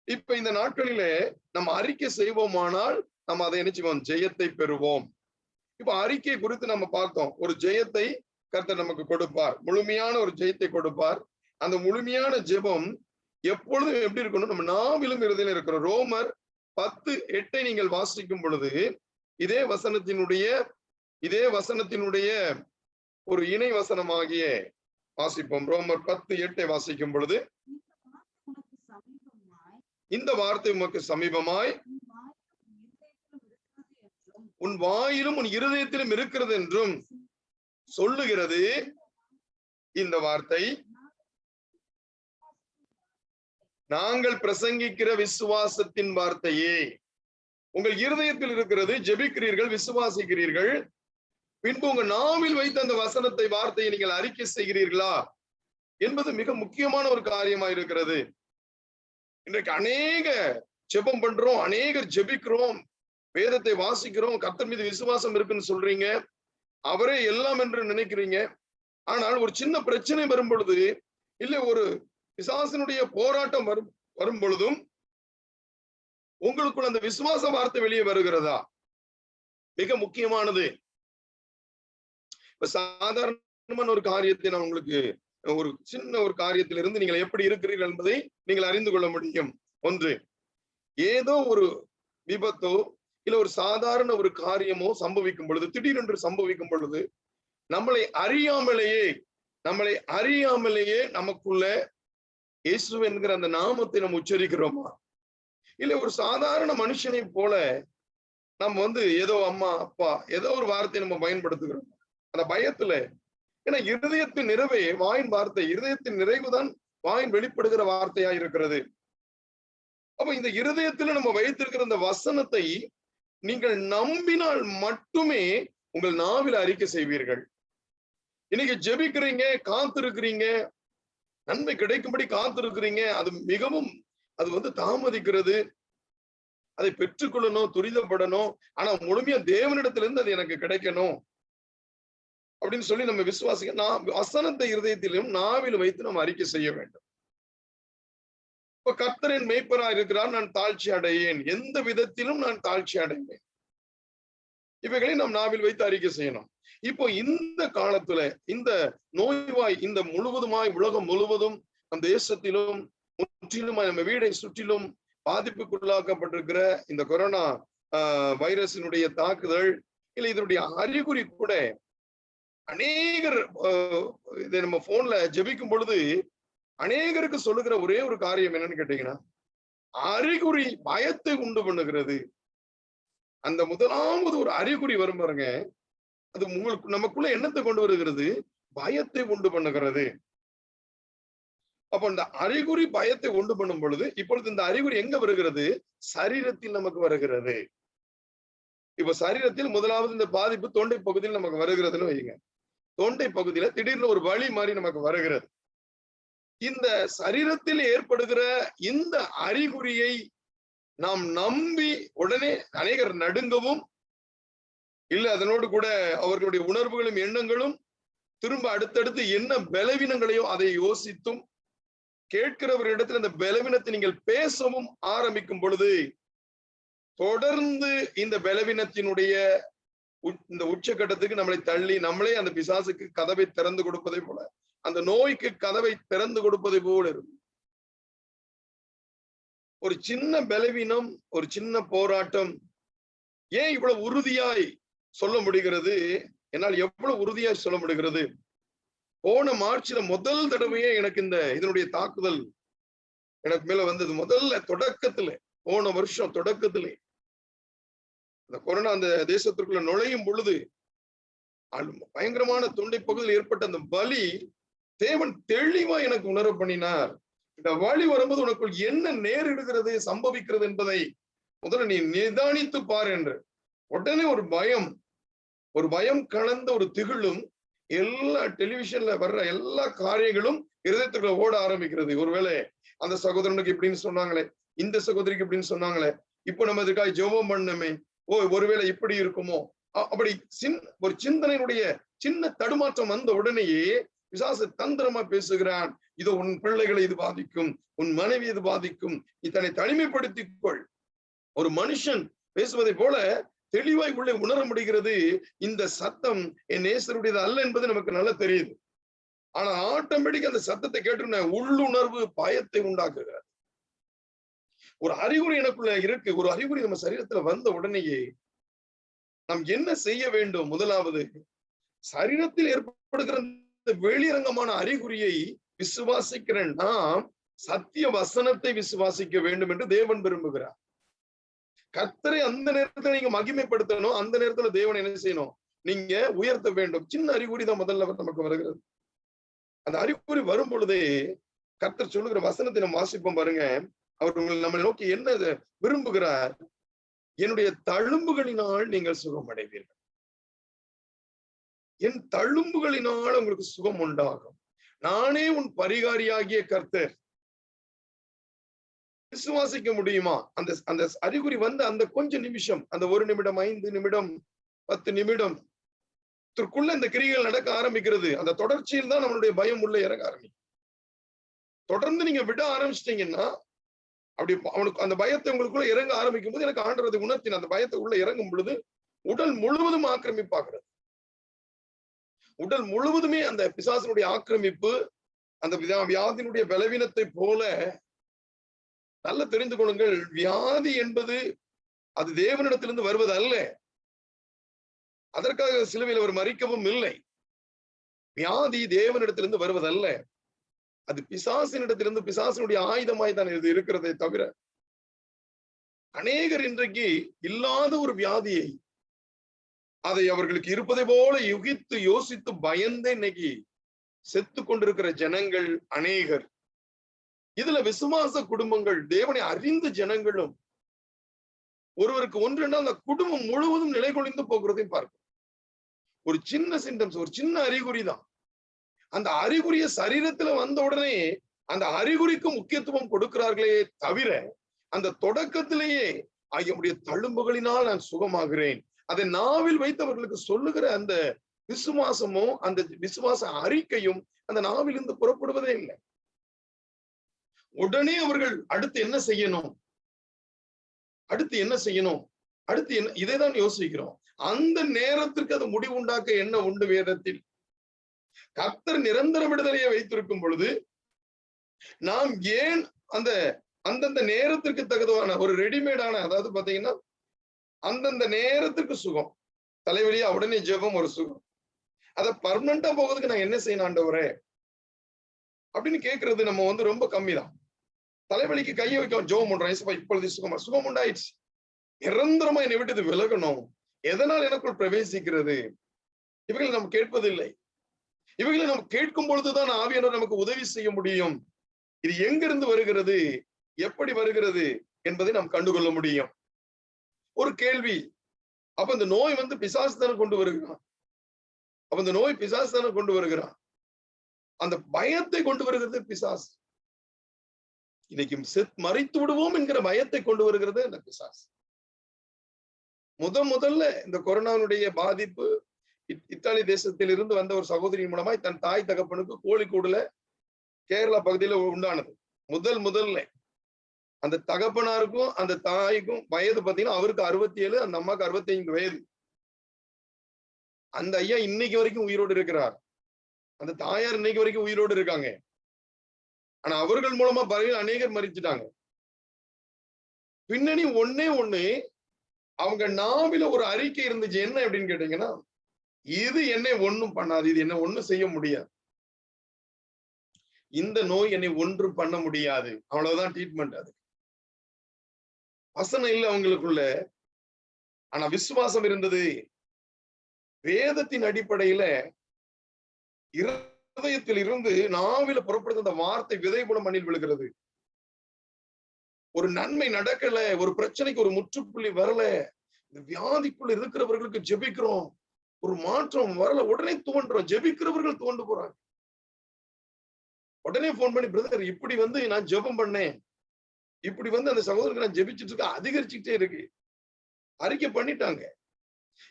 இப்ப இந்த நாட்களிலே நம்ம அறிக்கை செய்வோமானால் நம்ம அதை என்ன செய்வோம், ஜெயத்தை பெறுவோம். இப்ப அறிக்கை குறித்து நம்ம பார்த்தோம். ஒரு ஜெயத்தை கர்த்தர் நமக்கு கொடுப்பார், முழுமையான ஒரு ஜெயத்தை கொடுப்பார். அந்த முழுமையான ஜெபம் எப்பொழுதும் எப்படி இருக்கணும், நம்ம நாவிலும் இருதயம் இருக்கிறோம். ரோமர் 10:8 நீங்கள் வாசிக்கும் பொழுது இதே வசனத்தினுடைய ஒரு இணை வசனமாகிய வாசிப்போம். ரோமர் 10:8 வாசிக்கும் பொழுது, இந்த வார்த்தை உமக்கு சமீபமாய் உன் வாயிலும் உன் இருதயத்திலும் இருக்கிறது என்றும் சொல்லுகிறது. இந்த வார்த்தை நாங்கள் பிரசங்கிக்கிற விசுவாசத்தின் வார்த்தையே. உங்கள் இருதயத்தில் இருக்கிறது, ஜெபிக்கிறீர்கள், விசுவாசிக்கிறீர்கள், பின்பு உங்க நாவில் வைத்த அந்த வசனத்தை, வார்த்தையை நீங்கள் அறிக்கை செய்கிறீர்களா என்பது மிக முக்கியமான ஒரு காரியமா இருக்கிறது. இன்றைக்கு அநேக ஜெபம் பண்றோம், அநேகர் ஜெபிக்கிறோம், வேதத்தை வாசிக்கிறோம், கர்த்தர் மீது விசுவாசம் இருக்குன்னு சொல்றீங்க, அவரே எல்லாம் என்று நினைக்கிறீங்க. ஆனால் ஒரு சின்ன பிரச்சனை வரும் பொழுது, இல்ல ஒரு பிசாசினுடைய போராட்டம் வரும் பொழுதும் உங்களுக்குள்ள அந்த விசுவாச வார்த்தை வெளியே வருகிறதா? மிக முக்கியமானது. இப்ப சாதாரணமான ஒரு காரியத்தை நான் உங்களுக்கு ஒரு சின்ன ஒரு காரியத்திலிருந்து நீங்கள் எப்படி இருக்கிறீர்கள் என்பதை நீங்கள் அறிந்து கொள்ள முடியும். ஒன்று, ஏதோ ஒரு விபத்தோ இல்ல ஒரு சாதாரண ஒரு காரியமோ சம்பவிக்கும் பொழுது, திடீரென்று சம்பவிக்கும் பொழுது நம்மளை அறியாமலேயே நமக்குள்ள இயேசு என்கிற அந்த நாமத்தை நம்ம உச்சரிக்கிறோமா? இல்ல ஒரு சாதாரண மனுஷனை போல நம்ம ஏதோ அம்மா அப்பா ஏதோ ஒரு வார்த்தையை நம்ம பயன்படுத்துகிறோம் அந்த பயத்துல. ஏன்னா இருதயத்தின் நிறைவே வாயின் வார்த்தை, இருதயத்தின் நிறைவுதான் வாயின் வெளிப்படுகிற வார்த்தையா இருக்கிறது. அப்ப இந்த இருதயத்துல நம்ம வைத்திருக்கிற இந்த வசனத்தை நீங்கள் நம்பினால் மட்டுமே உங்கள் நாவில் அறிக்கை செய்வீர்கள். இன்னைக்கு ஜெபிக்கிறீங்க, காத்திருக்கிறீங்க, நன்மை கிடைக்கும்படி காத்திருக்கிறீங்க. அது தாமதிக்கிறது. அதை பெற்றுக்கொள்ளணும், துரிதப்படணும். ஆனா முழுமையா தேவனிடத்திலிருந்து அது எனக்கு கிடைக்கணும் அப்படின்னு சொல்லி நம்ம விசுவாசிக்க வசனத்தை இருதயத்திலும் நாவில் வைத்து நம்ம அறிக்கை செய்ய வேண்டும். இப்ப கர்த்தரின் மேய்ப்பராக இருக்கிறார், நான் தாழ்ச்சி அடையேன், எந்த விதத்திலும் நான் தாழ்ச்சி அடைவேன். இவைகளை நாம் நாவில் வைத்து அறிக்கை செய்யணும். இப்போ இந்த காலத்துல இந்த நோய்வாய் இந்த முழுவதுமாய் உலகம் முழுவதும் நம் தேசத்திலும் முற்றிலுமாய் நம்ம வீடை சுற்றிலும் பாதிப்புக்குள்ளாக்கப்பட்டிருக்கிற இந்த கொரோனா வைரஸினுடைய தாக்குதல் இல்லை இதனுடைய அறிகுறி கூட அநேகர் இதை நம்ம போன்ல ஜெபிக்கும் பொழுது அநேகருக்கு சொல்லுகிற ஒரே ஒரு காரியம் என்னன்னு கேட்டீங்கன்னா, அறிகுறி பயத்தை உண்டு பண்ணுகிறது. அந்த முதலாவது ஒரு அறிகுறி வரும் பாருங்க, அது நமக்குள்ள எண்ணத்தை கொண்டு வருகிறது, பயத்தை உண்டு பண்ணுகிறது. அப்ப இந்த அறிகுறி பயத்தை உண்டு பண்ணும் பொழுது இப்பொழுது இந்த அறிகுறி எங்க வருகிறது? சரீரத்தில் நமக்கு வருகிறது. இப்ப சரீரத்தில் முதலாவது இந்த பாதிப்பு தொண்டை பகுதியில் நமக்கு வருகிறதுன்னு வைங்க. தொண்டை பகுதியில திடீர்னு ஒரு வலி மாதிரி நமக்கு வருகிறது. இந்த சரீரத்தில் ஏற்படுகிற இந்த அறிகுறியை நாம் நம்பி உடனே அநேகர் நடுங்கவும் இல்லை, அதனோடு கூட அவர்களுடைய உணர்வுகளும் எண்ணங்களும் திரும்ப அடுத்தடுத்து என்ன பலவீனங்களையோ அதை யோசித்தும் கேட்கிறவரிடத்தில் அந்த பலவீனத்தை நீங்கள் பேசவும் ஆரம்பிக்கும் பொழுது தொடர்ந்து இந்த பலவீனத்தினுடைய இந்த உச்சகட்டத்துக்கு நம்மளை தள்ளி நம்மளே அந்த பிசாசுக்கு கதவை திறந்து கொடுப்பதை போல, அந்த நோய்க்கு கதவை திறந்து கொடுப்பதை போல இருக்கும். ஒரு சின்ன பலவீனம், ஒரு சின்ன போராட்டம் ஏன் இவ்வளவு உறுதியாய் சொல்ல முடிகிறது? என்னால் எவ்வளவு உறுதியாய் சொல்ல முடிகிறது? போன மார்ச்ல முதல் தடவையே எனக்கு இதனுடைய தாக்குதல் எனக்கு மேல வந்தது. முதல்ல தொடக்கத்துல, போன வருஷம் தொடக்கத்திலே அந்த கொரோனா அந்த தேசத்திற்குள்ள நுழையும் பொழுது பயங்கரமான தொண்டை பகுதியில் ஏற்பட்ட அந்த வலி தேவன் தெளிவா எனக்கு உணர பண்ணினார். இந்த வலி வரும்போது உனக்குள் என்ன நேரிடுகிறது, சம்பவிக்கிறது என்பதை முதல்ல நீ நிதானித்து பார் என்று. உடனே ஒரு பயம் கலந்த ஒரு திகிலும், எல்லா டெலிவிஷன்ல வர்ற எல்லா காரியங்களும் இருதயத்துக்குள்ள ஓட ஆரம்பிக்கிறது. ஒருவேளை அந்த சகோதரனுக்கு இப்படின்னு சொன்னாங்களே, இந்த சகோதரிக்கு இப்படின்னு சொன்னாங்களே, இப்போ நம்ம இதுக்காக ஜெபம் பண்ணமே, ஒருவேளை இப்படி இருக்குமோ, அப்படி ஒரு சிந்தனையினுடைய சின்ன தடுமாற்றம் வந்த உடனேயே பிசாசு தந்திரமா பேசுகிறான். இதோ உன் பிள்ளைகளை இது பாதிக்கும், உன் மனைவி இது பாதிக்கும், நீ தன்னை தனிமைப்படுத்திக் கொள். ஒரு மனுஷன் பேசுவதை போல தெளிவாய் உள்ளே உணர முடிகிறது. இந்த சத்தம் என் நேசருடையது அல்ல என்பது நமக்கு நல்லா தெரியுது. ஆனா ஆட்டோமேட்டிக் அந்த சத்தத்தை கேட்டு உள்ளுணர்வு பயத்தை உண்டாக்குகிறார். ஒரு அறிகுறி எனக்குள்ள இருக்கு. ஒரு அறிகுறி நம்ம சரீரத்துல வந்த உடனேயே நாம் என்ன செய்ய வேண்டும்? முதலாவது, சரீரத்தில் ஏற்படுகிற வெளிரங்கமான அறிகுறியை விசுவாசிக்கிற நாம் சத்திய வசனத்தை விசுவாசிக்க வேண்டும் என்று தேவன் விரும்புகிறார். கர்த்தரை அந்த நேரத்துல நீங்க மகிமைப்படுத்தணும். அந்த நேரத்துல தேவன் என்ன செய்யணும்? நீங்க உயர்த்த வேண்டும். சின்ன அறிகுறி தான் முதல்ல நமக்கு வருகிறது. அந்த அறிகுறி வரும் பொழுதே கர்த்தர் சொல்லுகிற வசனத்தை நம்ம வாசிப்போம் பாருங்க. அவர் நம்மளை நோக்கி என்ன விரும்புகிறார்? என்னுடைய தழும்புகளினால் நீங்கள் சுகம் அடைவீர்கள். என் தழும்புகளினால் உங்களுக்கு சுகம் உண்டாகும். நானே உன் பரிகாரியாகிய கர்த்தர். விசுவாசிக்க முடியுமா? அந்த அறிகுறி வந்து அந்த கொஞ்ச நிமிஷம், அந்த 1 நிமிடம், 5 நிமிடம், 10 நிமிடம் இந்த கிரிகள் நடக்க ஆரம்பிக்கிறது. அந்த தொடர்ச்சியில் தான் நம்மளுடைய பயம் உள்ள இறங்க ஆரம்பிக்கும். தொடர்ந்து நீங்க விட ஆரம்பிச்சிட்டீங்கன்னா, அப்படி அவனுக்கு அந்த பயத்தை உங்களுக்குள்ள இறங்க ஆரம்பிக்கும் போது எனக்கு ஆண்டவரை உணர்த்தின அந்த பயத்தை உள்ள இறங்கும் பொழுது உடல் முழுவதும் ஆக்கிரமிப்பாகிறது. உடல் முழுவதுமே அந்த பிசாசினுடைய ஆக்கிரமிப்பு, அந்த வியாதியினுடைய பலவீனத்தை போல. நல்ல தெரிந்து கொள்ளுங்கள், வியாதி என்பது அது தேவனிடத்திலிருந்து வருவது அல்ல. அதற்காக சிலுவையில் அவர் மரிக்கவும் இல்லை. வியாதி தேவனிடத்திலிருந்து வருவதல்ல, அது பிசாசினிடத்திலிருந்து, பிசாசினுடைய ஆயுதமாய் தான் இது இருக்கிறதே தவிர. அநேகர் இன்றைக்கு இல்லாத ஒரு வியாதியை, அதை அவர்களுக்கு இருப்பதை போல யுகித்து யோசித்து பயந்து இன்னைக்கு செத்து கொண்டிருக்கிற ஜனங்கள் அநேகர். இதுல விசுவாச குடும்பங்கள், தேவனை அறிந்த ஜனங்களும் ஒருவருக்கு ஒன்றுன்னா அந்த குடும்பம் முழுவதும் நிலை கொழிந்து போகிறதையும் பார்க்கும். ஒரு சின்ன சிம்டம்ஸ், ஒரு சின்ன அறிகுறி தான், அந்த அறிகுறிய சரீரத்துல வந்த உடனே அந்த அறிகுறிக்கு முக்கியத்துவம் கொடுக்கிறார்களே தவிர அந்த தொடக்கத்திலேயே ஐயனுடைய தழும்புகளினால் நான் சுகமாகிறேன் அதை நாவில் வைத்தவர்களுக்கு சொல்லுகிற அந்த விசுவாசமும் அந்த விசுவாச அறிக்கையும் அந்த நாவிலிருந்து புறப்படுவதே இல்லை. உடனே அவர்கள் அடுத்து என்ன செய்யணும், அடுத்து என்ன செய்யணும், அடுத்து என்ன, இதைதான் யோசிக்கிறோம். அந்த நேரத்திற்கு அது முடிவுண்டாக்க என்ன உண்டு வேதத்தில்? கர்த்தர் நிரந்தர விடுதலையை வைத்திருக்கும் பொழுது நாம் ஏன் அந்த அந்தந்த நேரத்திற்கு தகுதவான ஒரு ரெடிமேடான, அதாவது பாத்தீங்கன்னா அந்தந்த நேரத்திற்கு சுகம், தலைவலியா உடனே ஜெபம் ஒரு சுகம், அதை பர்மனண்டா போகிறதுக்கு நான் என்ன செய்யணும் ஆண்டவரே அப்படின்னு கேட்கறது நம்ம ரொம்ப கம்மிதான். தலைவலிக்கு கையை வைக்க ஜெபம் பண்றோம், இப்பொழுது சுகம் உண்டாயிடுச்சு, நிரந்தரமா என்னை விட்டு இது விலகணும், எதனால் எனக்குள் பிரவேசிக்கிறது, இவைகளை நம்ம கேட்பதில்லை. இவைகளை நம்ம கேட்கும் பொழுதுதான் ஆவியானவர் நமக்கு உதவி செய்ய முடியும். இது எங்கிருந்து வருகிறது, எப்படி வருகிறது என்பதை நாம் கண்டுகொள்ள முடியும். ஒரு கேள்வி, அப்ப இந்த நோய் பிசாசு தானே கொண்டு வருகிறான், அப்ப இந்த நோய் பிசாசு தானே கொண்டு வருகிறான், அந்த பயத்தை கொண்டு வருகிறது பிசாசு. இன்னைக்கு மறித்து விடுவோம் என்கிற பயத்தை கொண்டு வருகிறது அந்த பிசாசு. முதல்ல இந்த கொரோனாவுடைய பாதிப்பு இத்தாலி தேசத்தில் இருந்து வந்த ஒரு சகோதரி மூலமாய் தன் தாய் தகப்பனுக்கு கோழிக்கூடுல கேரளா பகுதியில உண்டானது. முதல்ல அந்த தகப்பனாருக்கும் அந்த தாய்க்கும் வயது பாத்தீங்கன்னா அவருக்கு 67, அந்த அம்மாக்கு 65 வயது. அந்த ஐயா இன்னைக்கு வரைக்கும் உயிரோடு இருக்கிறார், அந்த தாயார் இன்னைக்கு வரைக்கும் உயிரோடு இருக்காங்க. ஆனா அவர்கள் மூலமா பலவில் அநேகர் மறிச்சுட்டாங்க. பின்னணி ஒண்ணு, அவங்க நாவில ஒரு அறிக்கை இருந்துச்சு. என்ன அப்படின்னு கேட்டீங்கன்னா, இது என்னை ஒண்ணும் பண்ணாது, இது என்ன ஒண்ணும் செய்ய முடியாது, இந்த நோய் என்னை ஒன்றும் பண்ண முடியாது, அவ்வளவுதான் ட்ரீட்மெண்ட். அது வசனம் இல்லை அவங்களுக்குள்ள, ஆனா விசுவாசம் இருந்தது. வேதத்தின் அடிப்படையில இருதயத்தில் இருந்து நாவில புறப்படுத்த அந்த வார்த்தை விதை போல மண்ணில் விழுகிறது. ஒரு நன்மை நடக்கல, ஒரு பிரச்சனைக்கு ஒரு முற்றுப்புள்ளி வரல, இந்த வியாதிக்குள்ள இருக்கிறவர்களுக்கு ஜெபிக்கிறோம், ஒரு மாற்றம் வரல, உடனே துவண்டுறோம். ஜெபிக்கிறவர்கள் துவண்டு போறாங்க. உடனே போன் பண்ணி, பிரதர் இப்படி நான் ஜெபம் பண்ணேன், இப்படி அந்த சகோதரருக்கு நான் ஜெபிச்சுட்டு இருக்க அதிகரிச்சுக்கிட்டே இருக்கு, அறிக்கை பண்ணிட்டாங்க.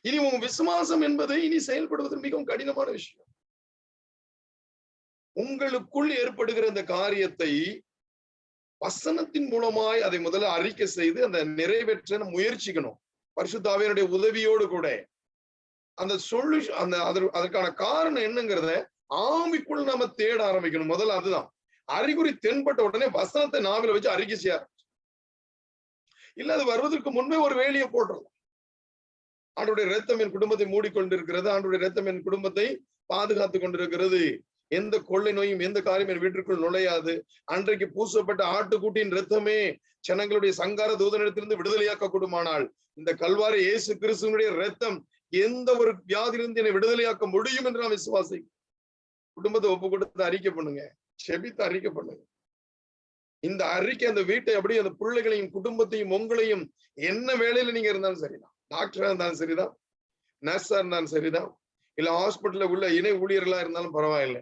இனி உங்க விசுவாசம் என்பது இனி செயல்படுவது மிகவும் கடினமான விஷயம். உங்களுக்குள் ஏற்படுகிற இந்த காரியத்தை வசனத்தின் மூலமாய் அதை முதல்ல அறிக்கை செய்து அந்த நிறைவேற்ற முயற்சிக்கணும். பரிசுத்த ஆவியானுடைய உதவியோடு கூட அந்த அதற்கான காரணம் என்னங்கிறத ஆவிக்குள் நாம தேட ஆரம்பிக்கணும். முதல்ல அதுதான். அறிகுறி தென்பட்ட உடனே வசனத்தை நாவில வச்சு அறிக்கை செய்ய இல்ல, அது வருவதற்கு முன்பே ஒரு வேலையை போடுறோம். ஆண்டுடைய ரத்தம் என் குடும்பத்தை மூடிக்கொண்டிருக்கிறது, ஆண்டுடைய ரத்தம் என் குடும்பத்தை பாதுகாத்து கொண்டிருக்கிறது, எந்த கொள்ளை நோயும் எந்த காரியம் என் வீட்டிற்குள் நுழையாது, அன்றைக்கு பூசப்பட்ட ஆட்டுக்குட்டியின் ரத்தமே ஜனங்களுடைய சங்கார தூதனிடத்திலிருந்து விடுதலையாக்க கூடுமானால் இந்த கல்வாரி இயேசு கிறிஸ்துவனுடைய ரத்தம் எந்த ஒரு வியாதியிலிருந்து என்னை விடுதலையாக்க முடியும் என்று நான் விசுவாசி. குடும்பத்தை ஒப்பு கொடுத்து அறிக்கை பண்ணுங்க, செபித்து அறிக்கை பண்ணுங்க. இந்த அறிக்கை அந்த வீட்டை அப்படியே அந்த பிள்ளைகளையும் குடும்பத்தையும் உங்களையும் என்ன வேலையில நீங்க இருந்தாலும் சரிதான், டாக்டரா இருந்தாலும் சரிதான், நர்ஸா இருந்தாலும் சரிதான், இல்ல ஹாஸ்பிட்டல்ல உள்ள இணை ஊழியர்களா இருந்தாலும் பரவாயில்லை,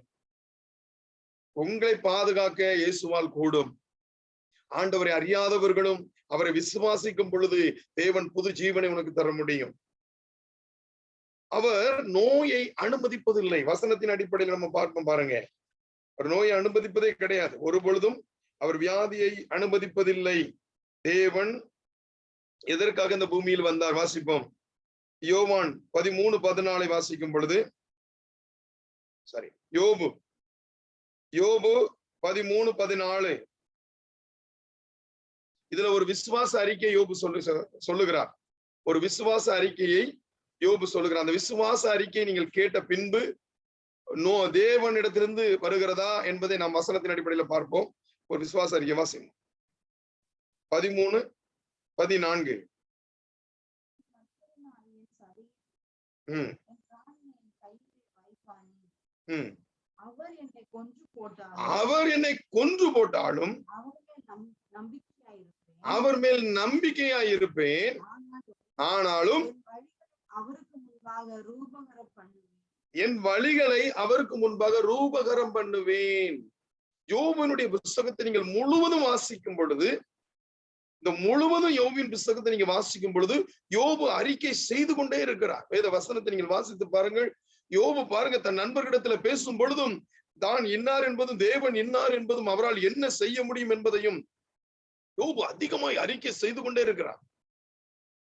உங்களை பாதுகாக்க இயேசுவால் கூடும். ஆண்டவரை அறியாதவர்களும் அவரை விசுவாசிக்கும் பொழுது தேவன் புது ஜீவனை உனக்கு தர முடியும். அவர் நோயை அனுமதிப்பதில்லை. வசனத்தின் அடிப்படையில் நம்ம பார்ப்போம் பாருங்க, ஒரு நோயை அனுமதிப்பதே கிடையாது. ஒரு பொழுதும் அவர் வியாதியை அனுமதிப்பதில்லை. தேவன் எதற்காக இந்த பூமியில் வந்தார்? வாசிப்போம். யோவான் 13:14 வாசிக்கும் பொழுது, சாரி, யோபு 13:14 இதுல ஒரு விசுவாச அறிக்கை யோபு சொல்லுகிறார். ஒரு விசுவாச அறிக்கையை யோபு சொல்லுகிறார். அந்த விசுவாச அறிக்கையை நீங்கள் கேட்ட பின்பு தேவனிடத்திலிருந்து வருகிறதா என்பதை நாம் வசனத்தின் அடிப்படையில் பார்ப்போம். ஒரு விசுவாச அறிக்கை வாசிப்போம். 13:14 அவர் என்னை கொன்று போட்டாலும் அவர் மேல் நம்பிக்கையாயிருப்பேன், ஆனாலும் அவருக்கு முன்பாக ரூபகர பண்ணுவேன். என் வழிகளை அவருக்கு முன்பாக ரூபகரம் பண்ணுவேன். யோபனுடைய புஸ்தகத்தை நீங்கள் முழுவதும் வாசிக்கும் பொழுது, இந்த முழுவதும் யோபின் புஸ்தகத்தை நீங்க வாசிக்கும் பொழுது யோபு அறிக்கை செய்து கொண்டே இருக்கிறார். வேத வசனத்தை நீங்கள் வாசித்து பாருங்கள். யோபு பாருங்க, தன் நண்பர்களிடத்துல பேசும் பொழுதும் தான் இன்னார் என்பதும் தேவன் இன்னார் என்பதும் அவரால் என்ன செய்ய முடியும் என்பதையும் யோபு அதிகமாய் அறிக்கை செய்து கொண்டே இருக்கிறார்.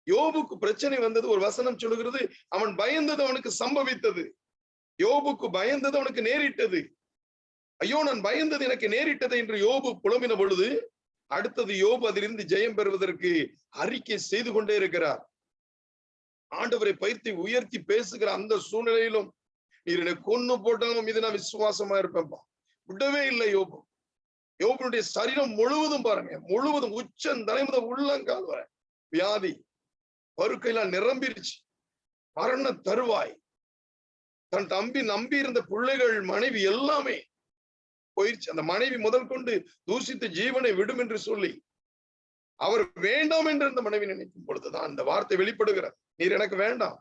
யோபுக்கு பிரச்சனை வந்தது, ஒரு வசனம் சொல்லுகிறது, அவன் பயந்தது அவனுக்கு சம்பவித்தது. யோபுக்கு பயந்தது அவனுக்கு நேரிட்டது. ஐயோ, நான் பயந்தது எனக்கு நேரிட்டது என்று யோபு புலம்பின பொழுது, அடுத்தது யோபு அதிலிருந்து ஜெயம் பெறுவதற்கு அறிக்கை செய்து கொண்டே இருக்கிறார். ஆண்டவரை பயிற்சி உயர்த்தி பேசுகிற அந்த சூழ்நிலையிலும், நீர் என்னை கொன்னு போட்டாலும் இது நான் விசுவாசமா இருப்பேன்பா, விடவே இல்லை யோபு. யோபுடைய சரீரம் முழுவதும் பாருங்க, முழுவதும் உச்சம் தலைமுத உள்ளங்கால் வர வியாதி பருக்கையெல்லாம் நிரம்பிருச்சு. மரண தருவாய். தன் தம்பி நம்பி இருந்த பிள்ளைகள், மனைவி எல்லாமே போயிடுச்சு. அந்த மனைவி முதல் கொண்டு தூசித்த ஜீவனை விடும் என்று சொல்லி அவர் வேண்டாம் என்று அந்த மனைவி நினைக்கும் பொழுதுதான் அந்த வார்த்தை வெளிப்படுகிறது. நீர் எனக்கு வேண்டாம்,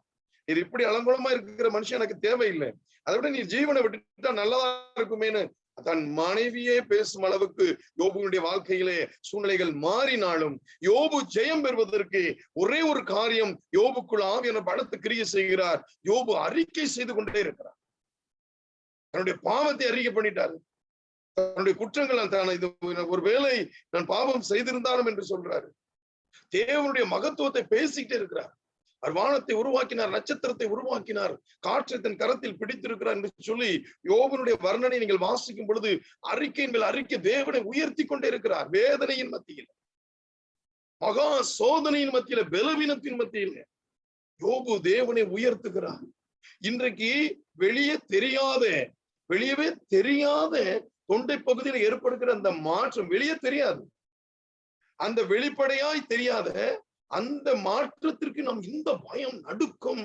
நீர் இப்படி அலங்கோலமா இருக்கிற மனுஷன் எனக்கு தேவையில்லை, அதை விட நீர் ஜீவனை விட்டுட்டா நல்லதா இருக்குமேனு தன் மனைவியே பேசும் அளவுக்கு யோபுடைய வாழ்க்கையிலே சூழ்நிலைகள் மாறினாலும் யோபு ஜெயம் பெறுவதற்கு ஒரே ஒரு காரியம், யோபுக்குள் ஆவியான பலத்து கிரியை செய்கிறார். யோபு அறிக்கை செய்து கொண்டே இருக்கிறார். தன்னுடைய பாவத்தை அறிக்கை பண்ணிட்டாரு. தன்னுடைய குற்றங்கள் இது ஒருவேளை நான் பாவம் செய்திருந்தாலும் என்று சொல்றாரு. தேவனுடைய மகத்துவத்தை பேசிக்கிட்டே இருக்கிறார். அவர் வானத்தை உருவாக்கினார், நட்சத்திரத்தை உருவாக்கினார், காற்றை தன் கரத்தில் பிடித்திருக்கிறார் என்று சொல்லி யோபனுடைய வர்ணனை நீங்கள் வாசிக்கும் பொழுது அறிக்கையின் மேல் அறிக்கை தேவனை உயர்த்தி கொண்டே இருக்கிறார். வேதனையின் மத்தியில், மகா சோதனையின் மத்தியில, பலவீனத்தின் மத்தியில யோபு தேவனை உயர்த்துகிறார். இன்றைக்கு வெளியவே தெரியாத தொண்டை பகுதியில் ஏற்படுகிற அந்த மாற்றம் வெளியே தெரியாது. அந்த வெளிப்படையாய் தெரியாத அந்த மாற்றத்திற்கு நாம் இந்த பயம், நடுக்கம்,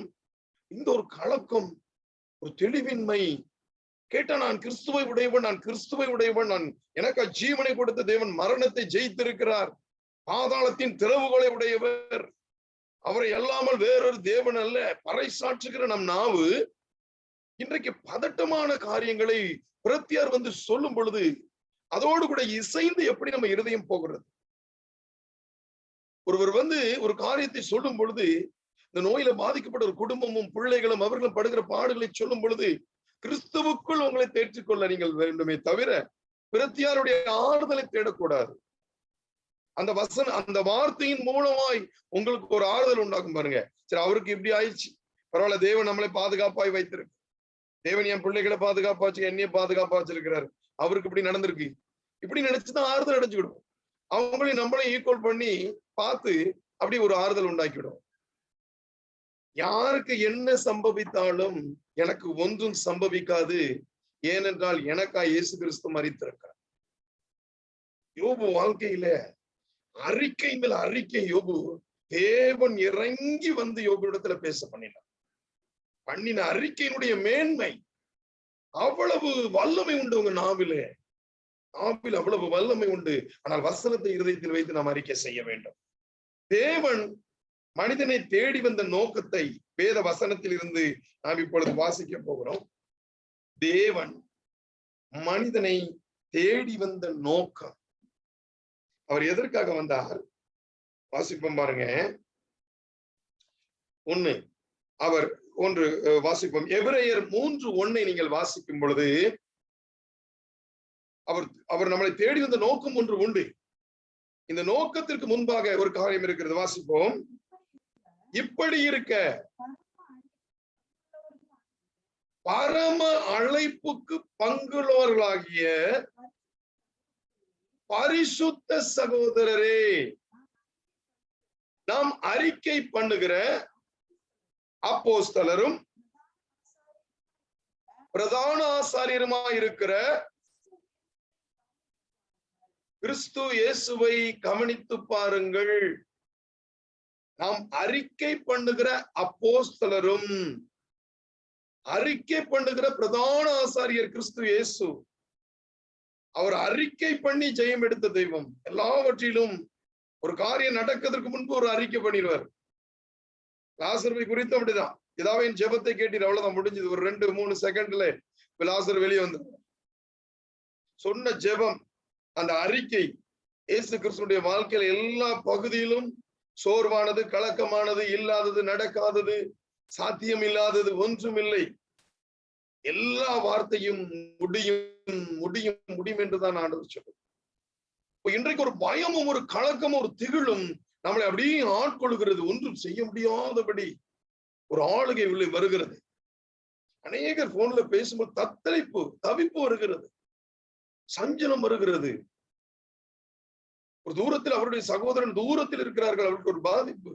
இந்த ஒரு கலக்கம், ஒரு தெளிவின்மை. கேட்டா நான் கிறிஸ்துவை உடையவன், நான் எனக்கு ஜீவனை கொடுத்த தேவன் மரணத்தை ஜெயித்திருக்கிறார், பாதாளத்தின் திறவுகளை உடையவர், அவரை அல்லாமல் வேறொரு தேவன் அல்ல பறைசாற்றுகிற நம் நாவு இன்றைக்கு பதட்டமான காரியங்களை பிரத்தியார் வந்து சொல்லும் பொழுது அதோடு கூட இசைந்து எப்படி நம்ம இருதயம் போகிறது. ஒருவர் வந்து ஒரு காரியத்தை சொல்லும் பொழுது, இந்த நோயில பாதிக்கப்பட்ட ஒரு குடும்பமும் பிள்ளைகளும் அவர்களும் படுகிற பாடுகளை சொல்லும் பொழுது, கிறிஸ்துவுக்குள் உங்களை தேற்றிக்கொள்ள நீங்கள் வேண்டுமே தவிர பிரத்தியாருடைய ஆறுதலை தேடக்கூடாது. அந்த வார்த்தையின் மூலமாய் உங்களுக்கு ஒரு ஆறுதல் உண்டாகும் பாருங்க. சரி, அவருக்கு இப்படி ஆயிடுச்சு, பரவாயில்ல, தேவன் நம்மளை பாதுகாப்பாய் வைத்திருக்கு, தேவன் என் பிள்ளைகளை பாதுகாப்பா வச்சு என்னைய பாதுகாப்பா வச்சிருக்கிறாரு, அவருக்கு இப்படி நடந்திருக்கு, இப்படி நினைச்சுதான் ஆறுதல் அடைஞ்சுக்கிடும். அவங்களையும் நம்மளையும் ஈக்குவல் பண்ணி பார்த்து அப்படி ஒரு ஆறுதல் உண்டாக்கிவிடும். யாருக்கு என்ன சம்பவித்தாலும் எனக்கு ஒன்றும் சம்பவிக்காது, ஏனென்றால் எனக்கா இயேசு கிறிஸ்து மரித்திருக்கிறார். யோபு வாழ்க்கையில அறிக்கை மேல் அறிக்கை, யோபு தேவன் இறங்கி வந்து யோபுடத்துல பேச பண்ணின அறிக்கையினுடைய மேன்மை, அவ்வளவு வல்லமை உண்டு உங்க நாவிலே. நாவில் அவ்வளவு வல்லமை உண்டு. ஆனால் வசனத்தை இருதயத்தில் வைத்து நாம் அறிக்கை செய்ய வேண்டும். தேவன் மனிதனை தேடி வந்த நோக்கத்தை வேத வசனத்தில் இருந்து நாம் இப்பொழுது வாசிக்க போகிறோம். தேவன் மனிதனை தேடி வந்த நோக்கம், அவர் எதற்காக வந்தார்? வாசிப்போம் பாருங்க. ஒன்று வாசிப்போம். எபிரேயர் 3:1 நீங்கள் வாசிக்கும் பொழுது, அவர் நம்மளை தேடி வந்த நோக்கம் ஒன்று உண்டு. இந்த நோக்கத்திற்கு முன்பாக ஒரு காரியம் இருக்கிறது. வாசிப்போம். இப்படி இருக்க பரம அழைப்புக்கு பங்குள்ளவர்களாகிய பரிசுத்த சகோதரரே, நாம் அறிக்கை பண்ணுகிற அப்போஸ்தலரும் பிரதான ஆசாரியருமாய் இருக்கிற கிறிஸ்து இயேசுவை கவனித்து பாருங்கள். நாம் அறிக்கை பண்ணுகிற அப்போஸ்தலரும், அறிக்கை பண்ணுகிற பிரதான ஆசாரியர் கிறிஸ்து இயேசு. அவர் அறிக்கை பண்ணி ஜெயம் எடுத்த தெய்வம். எல்லாவற்றிலும் ஒரு காரியம் நடக்கிறதுக்கு முன்பு ஒரு அறிக்கை பண்ணிடுவார். லாசருவை குறித்து அப்படிதான். ஏதாவது என் ஜெபத்தை கேட்டீர், அவ்வளவுதான், முடிஞ்சது. ஒரு 2-3 செகண்ட்ல லாசர் வெளியே வந்து சொன்ன ஜெபம், அந்த அறிக்கை இயேசு கிறிஸ்துடைய வாழ்க்கையில எல்லா பகுதியிலும் சோர்வானது, கலக்கமானது, இல்லாதது, நடக்காதது, சாத்தியம் இல்லாதது ஒன்றும் இல்லை. எல்லா வார்த்தையும் முடியும் முடியும் முடியும் என்றுதான் ஆண்டவர் சொல்லுது. இன்றைக்கு ஒரு பயமும் ஒரு கலக்கமும் ஒரு திகிலும் நம்மளை அப்படியே ஆட்கொள்கிறது. ஒன்றும் செய்ய முடியாதபடி ஒரு ஆளுகை உள்ளே வருகிறது. அநேகர் போன்ல பேசும்போது தத்தளிப்பு, தவிப்பு வருகிறது, சஞ்சலம் வருகிறது. ஒரு தூரத்தில் அவருடைய சகோதரன் தூரத்தில் இருக்கிறார்கள், அவருக்கு ஒரு பாதிப்பு.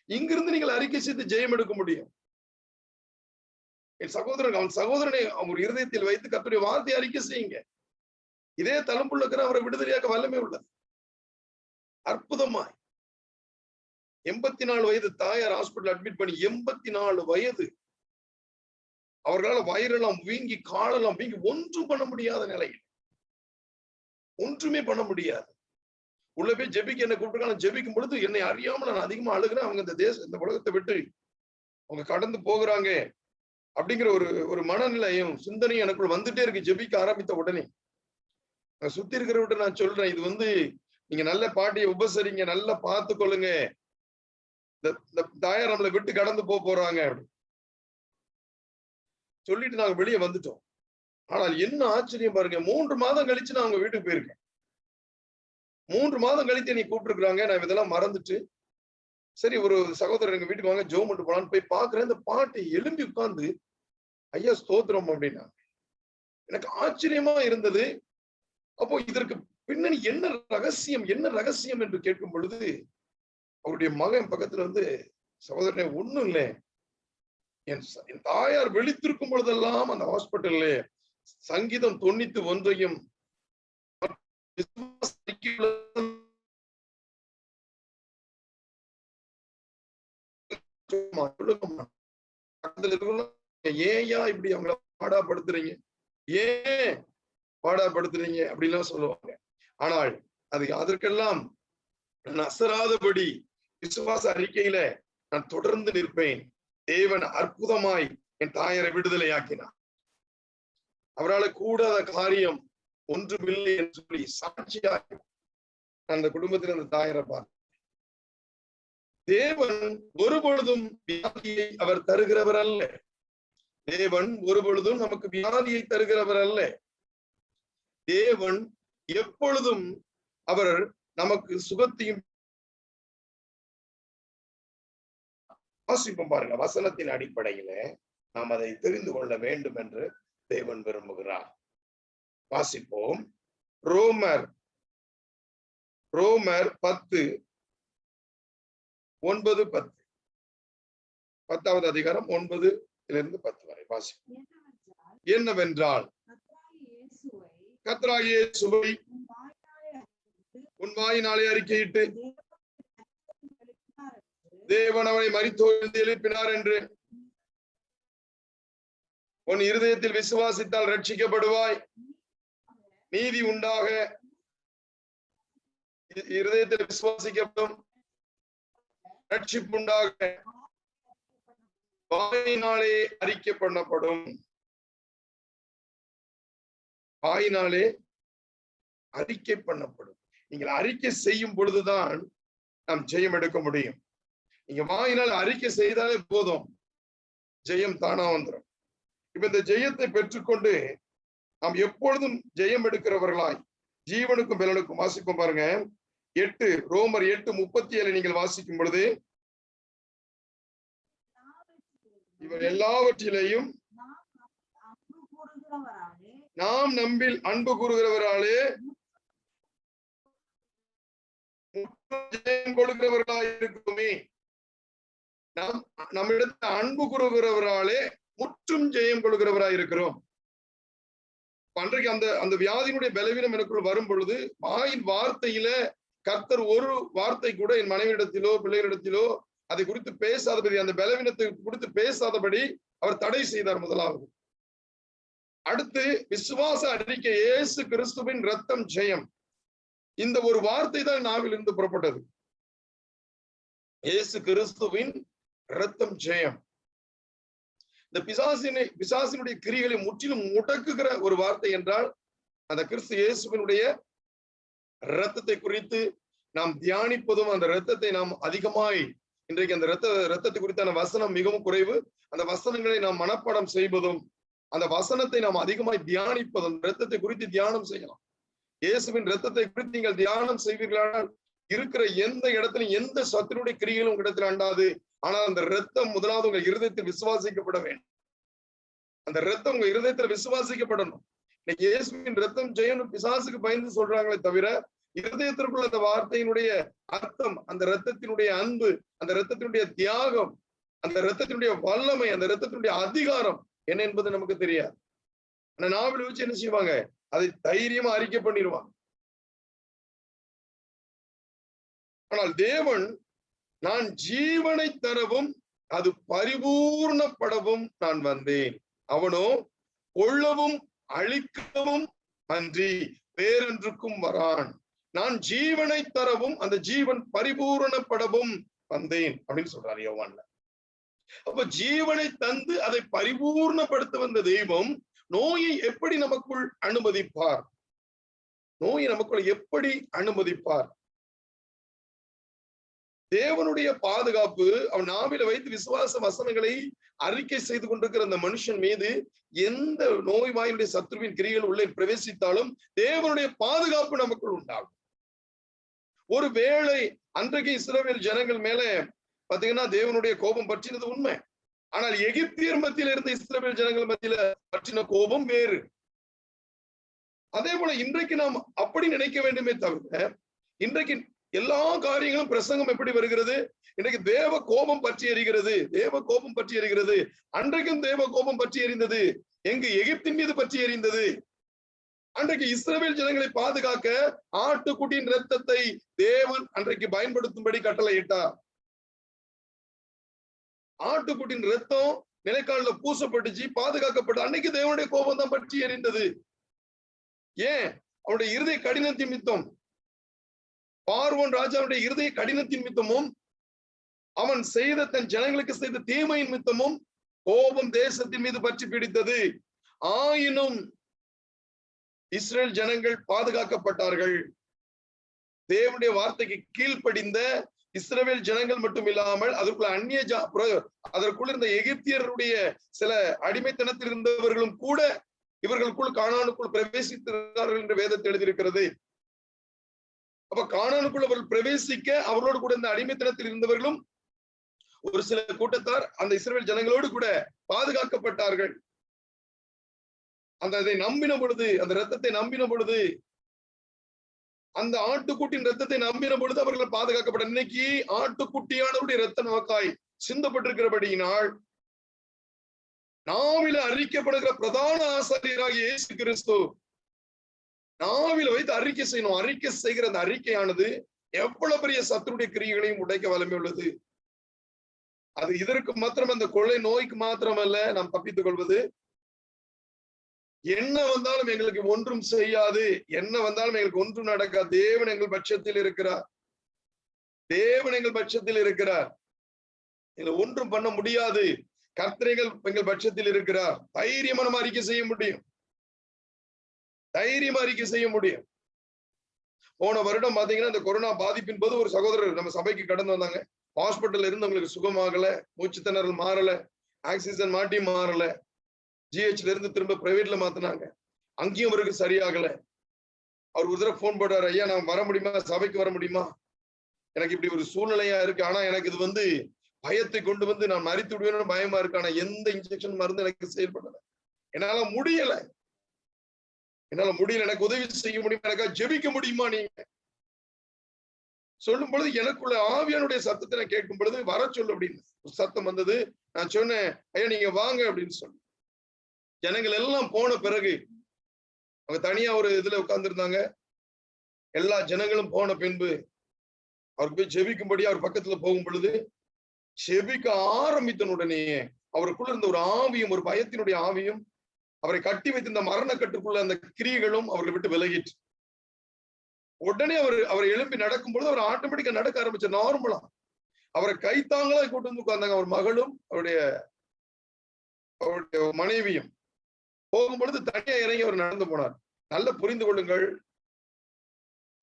இங்கிருந்து நீங்கள் அறிக்கை செய்து ஜெயம் எடுக்க முடியும். என் சகோதரன், அவன் சகோதரனை அவர் இருதயத்தில் வைத்து கர்த்தருடைய வார்த்தையை அறிக்கை செய்யுங்க. இதே தளம்புள்ள அவரை விடுதலையாக்க வல்லமை உள்ளது. அற்புதமாய் 84 வயது தாயார் ஹாஸ்பிட்டல் அட்மிட் பண்ணி, 84 வயது, அவர்களால் வயிறெல்லாம் வீங்கி, காலெல்லாம் வீங்கி, ஒன்றும் பண்ண முடியாத நிலையில், ஒன்றுமே பண்ண முடியாது. உள்ள போய் ஜெபிக்க என்ன கூப்பிட்டு ஜெபிக்கும் பொழுது என்னை அறியாமல் நான் அதிகமா அழுகிறேன். அவங்க இந்த உலகத்தை விட்டு அவங்க கடந்து போகிறாங்க அப்படிங்கிற ஒரு மனநிலையும் சிந்தனையும் எனக்குள்ள வந்துட்டே இருக்கு. ஜெபிக்க ஆரம்பித்த உடனே சுத்தி இருக்கிறவர்கிட்ட நான் சொல்றேன், இது நீங்க நல்ல பாட்டியை உபசரிங்க, நல்லா பார்த்து கொள்ளுங்க, இந்த தாயார் நம்மளை விட்டு கடந்து போறாங்க அப்படி சொல்லிட்டு நாங்க வெளியே வந்துட்டோம். ஆனால் என்ன ஆச்சரியம் பாருங்க, 3 மாதம் கழிச்சு நான் அவங்க வீட்டுக்கு போயிருக்கேன். 3 மாதம் கழித்து நீ கூப்பிட்டுருக்காங்க. நான் இதெல்லாம் மறந்துட்டு, சரி ஒரு சகோதரர் எங்க வீட்டுக்கு வாங்க ஜெபம் பண்ணிட்டு போலான்னு போய் பாக்குறேன். இந்த பாட்டி எழும்பி உட்கார்ந்து ஐயா ஸ்தோத்திரம் அப்படின்னா எனக்கு ஆச்சரியமா இருந்தது. அப்போ இதற்கு பின்னணி என்ன ரகசியம் என்று கேட்கும் பொழுது அவருடைய மகன் பக்கத்துல சகோதரனே, ஒண்ணும் இல்லை, என் தாயார் விழித்திருக்கும் பொழுதெல்லாம் அந்த ஹாஸ்பிட்டல்ல சங்கீதம் 91 ஏயா இப்படி அவங்கள பாடாப்படுத்துறீங்க, ஏன் பாடாப்படுத்துறீங்க அப்படின்லாம் சொல்லுவாங்க. ஆனால் அதற்கெல்லாம் நான் அசராதபடி விசுவாச அறிக்கையில நான் தொடர்ந்து நிற்பேன். தேவன் அற்புதமாய் என் தாயாரை விடுதலையாக்கினார். அவரால் கூடாத காரியம் ஒன்றுமில்லை என்று சொல்லி சாட்சியாக அந்த குடும்பத்தில் அந்த தாயாரை பார்த்து, தேவன் ஒருபொழுதும் வியாதியை அவர் தருகிறவர் அல்ல. தேவன் ஒருபொழுதும் நமக்கு வியாதியை தருகிறவர் அல்ல. தேவன் எப்பொழுதும் அவர் நமக்கு சுகத்தையும் வாசிப்போம் பாருங்க. வசனத்தின் அடிப்படையில நாம் அதை தெரிந்து கொள்ள வேண்டும் என்று தேவன் விரும்புகிறார். வாசிப்போம். ரோமர் 10:9-10 10வது அதிகாரம் 9-10 வரை வாசிப்போம். என்னவென்றால் கர்த்தராகிய இயேசுவை உன் வாயினாலே அறிக்கையிட்டு தேவன் அவரை மரித்தோரிலிருந்து எழுப்பினார் என்று உன் இருதயத்தில் விசுவாசித்தால் ரட்சிக்கப்படுவாய். நீதி உண்டாக இருதயத்தில் விசுவாசிக்கப்படும், ரட்சிப்பு உண்டாக வாயினாலே அறிக்கை பண்ணப்படும். வாயினாலே அறிக்கை பண்ணப்படும். நீங்கள் அறிக்கை செய்யும் பொழுதுதான் நாம் ஜெயம் எடுக்க முடியும். நீங்க வாயினால் அறிக்கை செய்தாலே போதும், ஜெயம் தானா வந்துடும். இப்ப இந்த ஜெயத்தை பெற்றுக்கொண்டு நாம் எப்பொழுதும் ஜெயம் எடுக்கிறவர்களாய் ஜீவனுக்கும் பலனுக்கும் வாசிப்போம் பாருங்க. ரோமர் 8:37 நீங்கள் வாசிக்கும் பொழுது, இவர் எல்லாவற்றிலேயும் நாம் நம்பில் அன்பு கூறுகிறவராலே ஜெயம் கொடுக்கிறவர்களாய் இருக்குமே. நாம் நம்மிடத்தில் அன்பு கூறுகிறவராலே முற்றும் ஜெயம் கொடுக்கிறவராய் இருக்கிறோம். அன்றைக்கு அந்த வியாதியினுடைய பலவீனம் எனக்குள் வரும் பொழுது வாயின் வார்த்தையில கர்த்தர் ஒரு வார்த்தை கூட என் மனைவியிடத்திலோ பிள்ளைகளிடத்திலோ அதை குறித்து பேசாதபடி, அந்த பலவீனத்தை குறித்து பேசாதபடி அவர் தடை செய்தார். முதலாவது. அடுத்து விசுவாச அறிக்கை, இயேசு கிறிஸ்துவின் இரத்தம் ஜெயம். இந்த ஒரு வார்த்தை தான் நாவில் இருந்து புறப்பட்டது. இயேசு கிறிஸ்துவின் இரத்தம் ஜெயம். இந்த பிசாசினுடைய கிரிகளை முற்றிலும் முடக்குகிற ஒரு வார்த்தை என்றால் அந்த கிறிஸ்து இயேசுவினுடைய இரத்தத்தை குறித்து நாம் தியானிப்பதும், அந்த இரத்தத்தை நாம் அதிகமாய் இன்றைக்கு அந்த இரத்தத்தை குறித்தான வசனம் மிகவும் குறைவு. அந்த வசனங்களை நாம் மனப்பாடம் செய்வதும், அந்த வசனத்தை நாம் அதிகமாய் தியானிப்பதும், இரத்தத்தை குறித்து தியானம் செய்யலாம். இயேசுவின் இரத்தத்தை குறித்து நீங்கள் தியானம் செய்வீர்களானால் இருக்கிற எந்த இடத்திலும் எந்த சத்துருடைய கிரிகளும் உங்க இடத்துல அண்டாது. ஆனால் அந்த இரத்தம் முதலாவது உங்க இருதயத்தில் விசுவாசிக்கப்பட வேண்டும். அந்த இரத்தம் உங்க இருதயத்துல விசுவாசிக்கப்படணும். இன்னைக்கு இயேசுவின் இரத்தம் ஜெயனும் பிசாசுக்கு பயந்து சொல்றாங்களே தவிர, இருதயத்திற்குள்ள அந்த வார்த்தையினுடைய அர்த்தம், அந்த இரத்தத்தினுடைய அன்பு, அந்த இரத்தத்தினுடைய தியாகம், அந்த இரத்தத்தினுடைய வல்லமை, அந்த இரத்தத்தினுடைய அதிகாரம் என்ன என்பது நமக்கு தெரியாது. ஆனா நாவல் வச்சு என்ன செய்வாங்க? அதை தைரியமா அறிக்கை பண்ணிடுவாங்க. ஆனால் தேவன், நான் ஜீவனை தரவும் அது பரிபூர்ணப்படவும் நான் வந்தேன், அவனோ கொள்ளவும் அழிக்கவும் அன்றி வேறொன்றுக்கும் வரான். நான் ஜீவனை தரவும் அந்த ஜீவன் பரிபூரணப்படவும் வந்தேன் அப்படின்னு சொல்றாரு யோவான்ல. அப்ப ஜீவனை தந்து அதை பரிபூர்ணப்படுத்த வந்த தெய்வம் நோயை எப்படி நமக்குள் அனுமதிப்பார்? நோயை நமக்குள் எப்படி அனுமதிப்பார்? தேவனுடைய பாதுகாப்பு அவன் நாவில வைத்து விசுவாச வசனங்களை அறிக்கை செய்து கொண்டிருக்கிற அந்த மனுஷன் மீது எந்த நோய்வாயுடைய சத்துருவின் கிரிகள் உள்ளே பிரவேசித்தாலும் தேவனுடைய பாதுகாப்பு நமக்குள் உண்டாகும். ஒருவேளை அன்றைக்கு இஸ்ரவேல் ஜனங்கள் மேல பாத்தீங்கன்னா தேவனுடைய கோபம் பற்றினது உண்மை. ஆனால் எகிப்தியர் மத்தியில இருந்த இஸ்ரவேல் ஜனங்கள் மத்தியில பற்றின கோபம் வேறு. அதே போல இன்றைக்கு நாம் அப்படி நினைக்க வேண்டுமே தவிர, இன்றைக்கு எல்லா காரியங்களும் பிரசங்கம் எப்படி வருகிறது? இன்றைக்கு தேவ கோபம் பற்றி எறிகிறது, தேவ கோபம் பற்றி எறிகிறது. அன்றைக்கும் தேவ கோபம் பற்றி எறிந்தது. எங்கு? எகிப்தின் மீது பற்றி எறிந்தது. அன்றைக்கு இஸ்ரவேல் ஜனங்களை பாதுகாக்க ஆட்டுக்குட்டியின் இரத்தத்தை தேவன் அன்றைக்கு பயன்படுத்தும்படி கட்டளையிட்டார். ஆட்டுக்குட்டியின் இரத்தம் நிலைக்கால பூசப்பட்டுச்சு, பாதுகாக்கப்பட்டு. அன்னைக்கு தேவனுடைய கோபம் தான் பற்றி எறிந்தது. ஏன்? அவனுடைய இருதய கடினத்தின் நிமித்தம், பார்வோன் ராஜாவுடைய இருதய கடினத்தின் நிமித்தமும், அவன் செய்த தன் ஜனங்களுக்கு செய்த தீமையின் நிமித்தமும் கோபம் தேசத்தின் மீது பற்றி பிடித்தது. ஆயினும் இஸ்ரேல் ஜனங்கள் பாதுகாக்கப்பட்டார்கள். தேவனுடைய வார்த்தைக்கு கீழ்ப்படிந்த இஸ்ரவேல் ஜனங்கள் மட்டும் இல்லாமல் அதற்குள்ள அதற்குள்ள இருந்த எகிப்தியருடைய சில அடிமைத்தனத்தில் இருந்தவர்களும் கூட இவர்களுக்குள் கானானுக்குள் பிரவேசித்தார்கள் என்று வேதத்தில் எழுதியிருக்கிறது. அப்ப கானானுக்குள் அவர்கள் பிரவேசிக்க அவர்களோடு கூட இந்த அடிமைத்தனத்தில் இருந்தவர்களும் ஒரு சில கூட்டத்தார் அந்த இஸ்ரவேல் ஜனங்களோடு கூட பாதுகாக்கப்பட்டார்கள். அந்த இதை நம்பின பொழுது, அந்த இரத்தத்தை நம்பின பொழுது, அந்த ஆட்டுக்குட்டியின் இரத்தத்தை நம்பின பொழுது அவர்கள் பாதுகாக்கப்பட்ட. இன்னைக்கு ஆட்டுக்குட்டியானவருடைய இரத்த நோக்காய் சிந்தப்பட்டிருக்கிறபடியினால் நாவில அறிக்கப்படுகிற பிரதான ஆசாரியராகிய இயேசு கிறிஸ்து நாவில வைத்து அறிக்கை செய்யணும். அறிக்கை செய்கிற அந்த அறிக்கையானது எவ்வளவு பெரிய சத்துருடைய கிரியைகளையும் உடைக்க வலிமை உள்ளது. அது இதற்கு மாத்திரம், அந்த கொள்ளை நோய்க்கு மாத்திரமல்ல நாம் தப்பித்துக் கொள்வது. என்ன வந்தாலும் எங்களுக்கு ஒன்றும் செய்யாது, என்ன வந்தாலும் எங்களுக்கு ஒன்றும் நடக்காது. தேவன் எங்கள் பட்சத்தில் இருக்கிறார், தேவன் எங்கள் பட்சத்தில் இருக்கிறார், இதுல ஒன்றும் பண்ண முடியாது, கர்த்தரைகள் எங்கள் பட்சத்தில் இருக்கிறார். தைரியமா நம்ம அறிக்கை செய்ய முடியும், தைரியமா அறிக்கை செய்ய முடியும். போன வருடம் பாத்தீங்கன்னா இந்த கொரோனா பாதிப்பின் போது ஒரு சகோதரர் நம்ம சபைக்கு கடந்து வந்தாங்க. ஹாஸ்பிட்டல்ல இருந்து அவங்களுக்கு சுகமாகல, மூச்சு திணறல் மாறல, ஆக்சிஜன் மாட்டி மாறல, ஜிஹெச்ல இருந்து திரும்ப பிரைவேட்ல மாத்தினாங்க, அங்கேயும் அவருக்கு சரியாகல. அவர் ஒரு தடவை போன் போட்டாரு, ஐயா நான் வர முடியுமா, சபைக்கு வர முடியுமா, எனக்கு இப்படி ஒரு சூழ்நிலையா இருக்கு, ஆனா எனக்கு இது வந்து பயத்தை கொண்டு வந்து நான் மறித்து விடுவேன்னு பயமா இருக்கு, ஆனா எந்த இன்ஜெக்ஷன் மருந்து எனக்கு செயல்படல, என்னால முடியல, எனக்கு உதவி செய்ய முடியுமா, எனக்கா ஜெபிக்க முடியுமா நீங்க சொல்லும் பொழுது எனக்குள்ள ஆவியானுடைய சத்தத்தை நான் கேட்கும் பொழுது வர சொல்லு அப்படின்னு சத்தம் வந்தது. நான் சொன்னேன், ஐயா நீங்க வாங்க அப்படின்னு சொன்னேன். ஜனங்கள் எல்லாம் போன பிறகு அவங்க தனியா ஒரு இதுல உட்கார்ந்து இருந்தாங்க. எல்லா ஜனங்களும் போன பின்பு அவருக்கு போய் ஜெபிக்கும்படி அவர் பக்கத்துல போகும் பொழுது ஜெபிக்க ஆரம்பித்த உடனே அவருக்குள்ள இருந்த ஒரு ஆவியும், ஒரு பயத்தினுடைய ஆவியும், அவரை கட்டி வைத்திருந்த மரண கட்டுக்குள்ள அந்த கிரியைகளும் அவர்களை விட்டு விலகிட்டு உடனே அவர் எழும்பி நடக்கும் பொழுது அவர் ஆட்டோமேட்டிக்கா நடக்க ஆரம்பிச்ச நார்மலா. அவரை கைத்தாங்களா கூட்டு வந்து உட்கார்ந்தாங்க. அவர் மகளும் அவருடைய அவருடைய மனைவியும் போகும் பொழுது தனியா இறங்கி அவர் நடந்து போனார். நல்ல புரிந்து கொள்ளுங்கள்,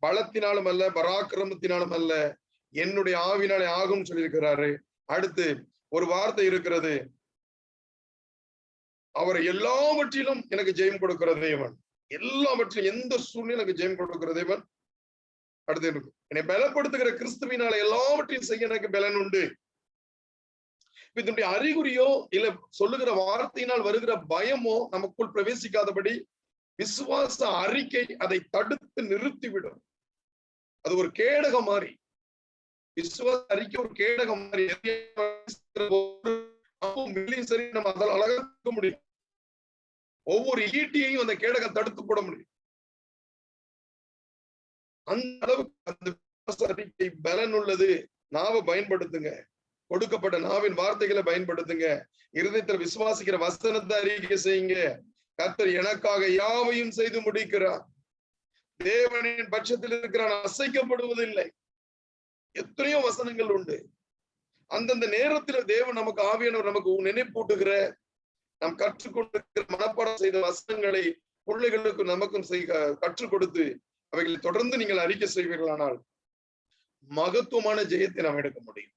பலத்தினாலும் அல்ல, பராக்கிரமத்தினாலும் அல்ல, என்னுடைய ஆவினாலே ஆகும் சொல்லியிருக்கிறாரு. அடுத்து ஒரு வார்த்தை இருக்கிறது, அவர் எல்லாவற்றிலும் எனக்கு ஜெயம் கொடுக்கிற தேவன், எல்லாவற்றிலும் எந்த சூழ்நிலை எனக்கு ஜெயம் கொடுக்கிற தேவன். அடுத்து இருக்கு, என்னை பலப்படுத்துகிற கிறிஸ்துவினால எல்லாவற்றையும் செய்ய எனக்கு பலன் உண்டு. இதனுடைய அறிகுறியோ இல்ல சொல்லுகிற வார்த்தையினால் வருகிற பயமோ நமக்குள் பிரவேசிக்காதபடி விசுவாச அறிக்கை அதை தடுத்து நிறுத்திவிடும். அது ஒரு கேடகம் மாதிரி, விசுவாச அறிக்கை ஒரு கேடகம் மாதிரி. சரி, நம்ம அதில் அழகாக்க முடியும். ஒவ்வொரு ஈட்டியையும் அந்த கேடகம் தடுத்து போட முடியும். அந்த அளவுக்கு அந்த விசுவாச அறிக்கை பலன் உள்ளது. நாவை பயன்படுத்துங்க, கொடுக்கப்பட்ட நாவின் வார்த்தைகளை பயன்படுத்துங்க, இருதயத்தில் விசுவாசிக்கிற வசனத்தை அறிக்கை செய்யுங்க. கர்த்தர் எனக்காக யாவையும் செய்து முடிக்கிறார், தேவனின் பட்சத்தில் இருக்கிறான், அசைக்கப்படுவதில்லை. எத்தனையோ வசனங்கள் உண்டு. அந்தந்த நேரத்தில் தேவன் நமக்கு ஆவியானவர் நமக்கு நினைப்பூட்டுகிற, நாம் கற்றுக்கொண்டிருக்கிற மனப்பாடம் செய்த வசனங்களை பிள்ளைகளுக்கு நமக்கும் கற்றுக் கொடுத்து அவைகளை தொடர்ந்து நீங்கள் அறிக்கை செய்வீர்களானால் மகத்துவமான ஜெயத்தை நாம் எடுக்க முடியும்.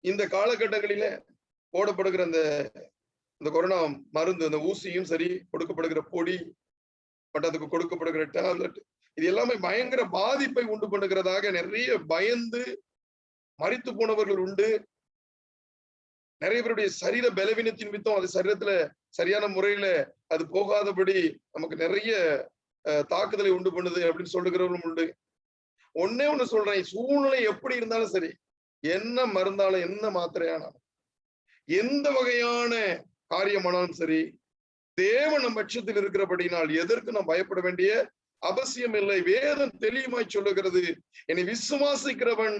இந்த காலகட்டங்களில போடப்படுகிற அந்த கொரோனா மருந்து, அந்த ஊசியும் சரி, கொடுக்கப்படுகிற பொடி மற்றும் அதுக்கு கொடுக்கப்படுகிற டேப்லெட், இது எல்லாமே பயங்கர பாதிப்பை உண்டு பண்ணுகிறதாக நிறைய பயந்து மரித்து போனவர்கள் உண்டு. நிறைய பேருடைய சரீர பலவீனத்தின் மித்தம் அது சரீரத்துல சரியான முறையில அது போகாதபடி நமக்கு நிறைய தாக்குதலை உண்டு பண்ணுது அப்படின்னு சொல்லுகிறவர்களும் உண்டு. ஒன்னே ஒண்ணு சொல்றேன், சூழ்நிலை எப்படி இருந்தாலும் சரி, என்ன மருந்தாலும் என்ன மாத்திரையானாலும் எந்த வகையான காரியமானாலும் சரி, தேவன் நம் பட்சத்தில் இருக்கிறபடினால் எதற்கு நாம் பயப்பட வேண்டிய அவசியம் இல்லை. வேதம் தெளிவாய் சொல்லுகிறது, என்னை விசுவாசிக்கிறவன்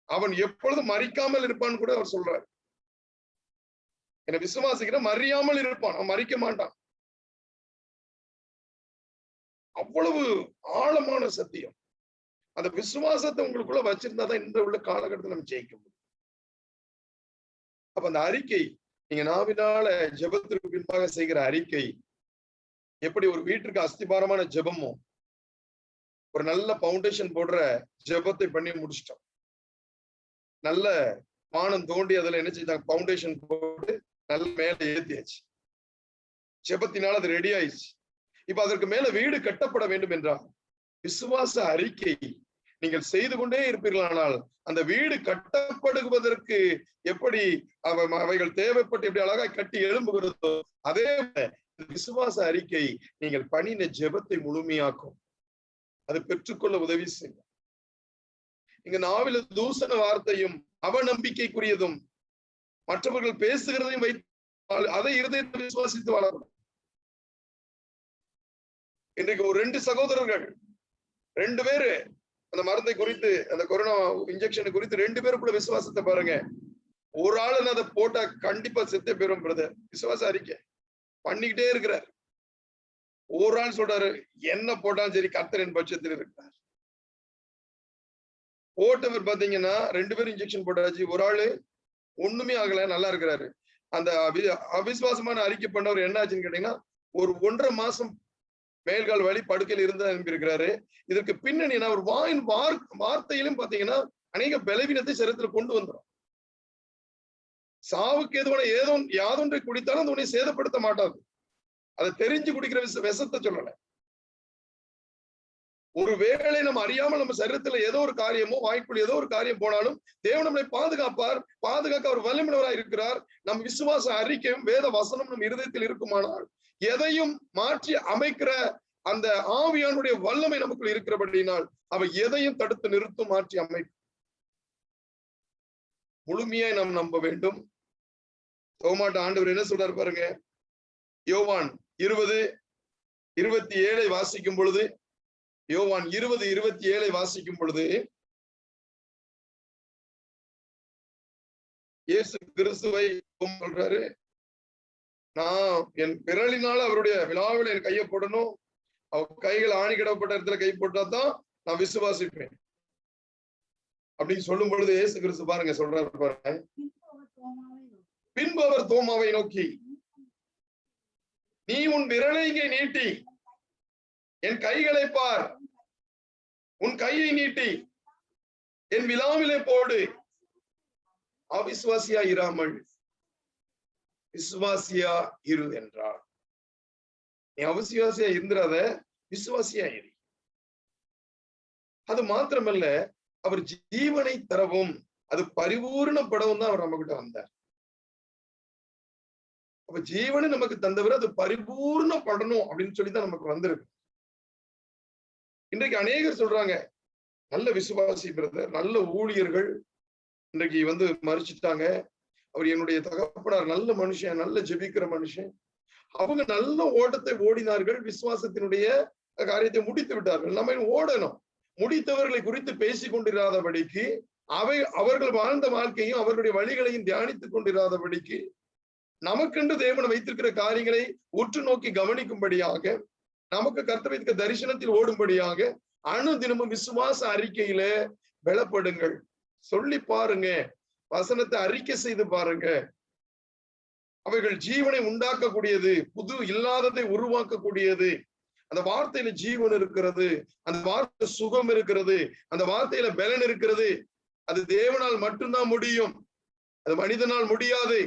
அவன் எப்பொழுதும் மறிக்காமல் இருப்பான்னு கூட அவர் சொல்றார். என்னை விசுவாசிக்கிற மறியாமல் இருப்பான், அவன் மறிக்க மாட்டான். அவ்வளவு ஆழமான சத்தியம். அந்த விசுவாசத்தை உங்களுக்குள்ள வச்சிருந்தாதான் இந்த உள்ள காலகட்டத்தில் நம்ம ஜெயிக்க முடியும். அப்ப அந்த அறிக்கை, நீங்க நாவினால ஜெபத்திற்கு பின்பாக செய்கிற அறிக்கை எப்படி ஒரு வீட்டிற்கு அஸ்திபாரமான ஜெபமோ, ஒரு நல்ல பவுண்டேஷன் போடுற ஜெபத்தை பண்ணி முடிச்சிட்டோம். நல்ல வானம் தோண்டி அதுல என்ன செஞ்சாங்க, பவுண்டேஷன் போட்டு நல்ல மேல ஏத்தியாச்சு. ஜெபத்தினால அது ரெடி ஆயிடுச்சு. இப்ப அதற்கு மேல வீடு கட்டப்பட வேண்டும் என்றால் விசுவாச அறிக்கை நீங்கள் செய்து கொண்டே இருப்பீர்களானால் அந்த வீடு கட்டப்படுவதற்கு எப்படி அவைகள் தேவைப்பட்டு எப்படி அழகாய் கட்டி எழும்புகிறதோ, அதே விசுவாச அறிக்கை நீங்கள் பண்ணின ஜெபத்தை முழுமையாக்கும். அது பெற்றுக்கொள்ள உதவி செய்யும். இங்க நாவில தூசண வார்த்தையும் அவநம்பிக்கைக்குரியதும் மற்றவர்கள் பேசுகிறதையும் வைத்து அதை இருதயத்தை விசுவாசித்து வாழணும். இன்றைக்கு ஒரு 2 சகோதரர்கள், 2 பேரு அந்த மருந்தை குறித்து, அந்த கொரோனா இன்ஜெக்ஷனை குறித்து 2 பேருக்குள்ள விசுவாசத்தை பாருங்க. ஒரு ஆளு அதை போட்டா கண்டிப்பா செத்தே பெறும் பிரதர், விசுவாச அறிக்கை பண்ணிக்கிட்டே இருக்கிறார். ஒரு ஆள் சொல்றாரு, என்ன போட்டாலும் சரி கர்த்தரின் பட்சத்தில் இருக்கிறார். போட்டவர் பாத்தீங்கன்னா 2 பேரும் இன்ஜெக்ஷன் போட்டாச்சு, ஒரு ஆளு ஒண்ணுமே ஆகல, நல்லா இருக்கிறாரு. அந்த அவிசுவாசமான அறிக்கை பண்ணவர் என்ன ஆச்சுன்னு கேட்டீங்கன்னா, ஒரு 1.5 மாசம் மேல்கால் வழி படுக்கையில் இருந்து அனுப்பியிருக்கிறாரு. இதற்கு பின்னணி ஒரு வாயின் வார்த்தையிலும் பாத்தீங்கன்னா அநேக பலவீனத்தை சரீரத்துல கொண்டு வந்துடும். சாவுக்கு எதுவான யாதொன்றை குடித்தாலும் அந்த உன்னை சேதப்படுத்த மாட்டாது. அதை தெரிஞ்சு குடிக்கிற விஷத்தை சொல்லல. ஒருவேளை நம்ம அறியாமல் நம்ம சரீரத்துல ஏதோ ஒரு காரியமோ வாய்க்குள் ஏதோ ஒரு காரியம் போனாலும் தேவன் நம்மளை பாதுகாப்பார். பாதுகாக்க அவர் வல்லமையுள்ளவராய் இருக்கிறார். நம் விசுவாச அறிக்கையும் வேத வசனம் நம் இருதயத்தில் இருக்குமானால் எதையும் மாற்றி அமைக்கிற அந்த ஆவியானுடைய வல்லமை நமக்குள் இருக்கிறபடினால் அவ எதையும் தடுத்து நிறுத்தும், மாற்றி அமைக்கும். முழுமையாய் நாம் நம்ப வேண்டும். தோமாட்ட ஆண்டவர் என்ன சொல்றாரு பாருங்க, யோவான் 20:27 வாசிக்கும் பொழுது, யோவான் 20:27 வாசிக்கும் பொழுது, இயேசு கிறிஸ்துவை சொல்றாரு, நான் என் விரலினால அவருடைய விழாவில் என் கையை போடணும், அவர் கைகள் ஆணி கிடப்பட்ட இடத்துல கை போட்டாதான் நான் விசுவாசிப்பேன் அப்படின்னு சொல்லும் பொழுது இயேசு கிறிஸ்து பாருங்க சொல்றாரு பாருங்க, பின்பு அவர் தோமாவை நோக்கி, நீ உன் விரலை இங்கே நீட்டி என் கைகளை பார், உன் கையை நீட்டி என் விலாவிலே போடு, அவிசுவாசியா இராமல் விசுவாசியா இரு என்றார். நீ அவிசுவாசியா இருந்துடாத, விசுவாசியா இரு. அது மாத்திரமல்ல, அவர் ஜீவனை தரவும் அது பரிபூர்ணப்படவும் தான் அவர் நம்ம கிட்ட வந்தார். அப்ப ஜீவனை நமக்கு தந்தவர் அது பரிபூர்ணப்படணும் அப்படின்னு சொல்லிதான் நமக்கு வந்திருக்கு. இன்றைக்கு அநேகர் சொல்றாங்க, நல்ல விசுவாசி பிரதர், நல்ல ஊழியர்கள் இன்றைக்கு மறிச்சிட்டாங்க. அவர் என்னுடைய தகப்பனார் நல்ல மனுஷன், நல்ல ஜெபிக்கிற மனுஷன், அவங்க நல்ல ஓட்டத்தை ஓடினார்கள், விசுவாசத்தினுடைய காரியத்தை முடித்து விட்டார்கள். நம்ம ஓடணும். முடித்தவர்களை குறித்து பேசிக் கொண்டிராதபடிக்கு, அவர்கள் வாழ்ந்த வாழ்க்கையும் அவர்களுடைய வழிகளையும் தியானித்துக் கொண்டிராதபடிக்கு, நமக்கென்று தேவன் வைத்திருக்கிற காரியங்களை உற்று நோக்கி கவனிக்கும்படியாக, நமக்கு கர்த்தர் வைத்திருக்கிற தரிசனத்தில் ஓடும்படியாக அனுதினமும் விசுவாச அறிக்கையில பலப்படுங்கள். சொல்லி பாருங்க, வசனத்தை அறிக்கை செய்து பாருங்க. அவைகள் ஜீவனை உண்டாக்கக்கூடியது, புது இல்லாததை உருவாக்கக்கூடியது. அந்த வார்த்தையில ஜீவன் இருக்கிறது, அந்த வார்த்தை சுகம் இருக்கிறது, அந்த வார்த்தையில பலன் இருக்கிறது. அது தேவனால் மட்டும்தான் முடியும், அது மனிதனால் முடியாது.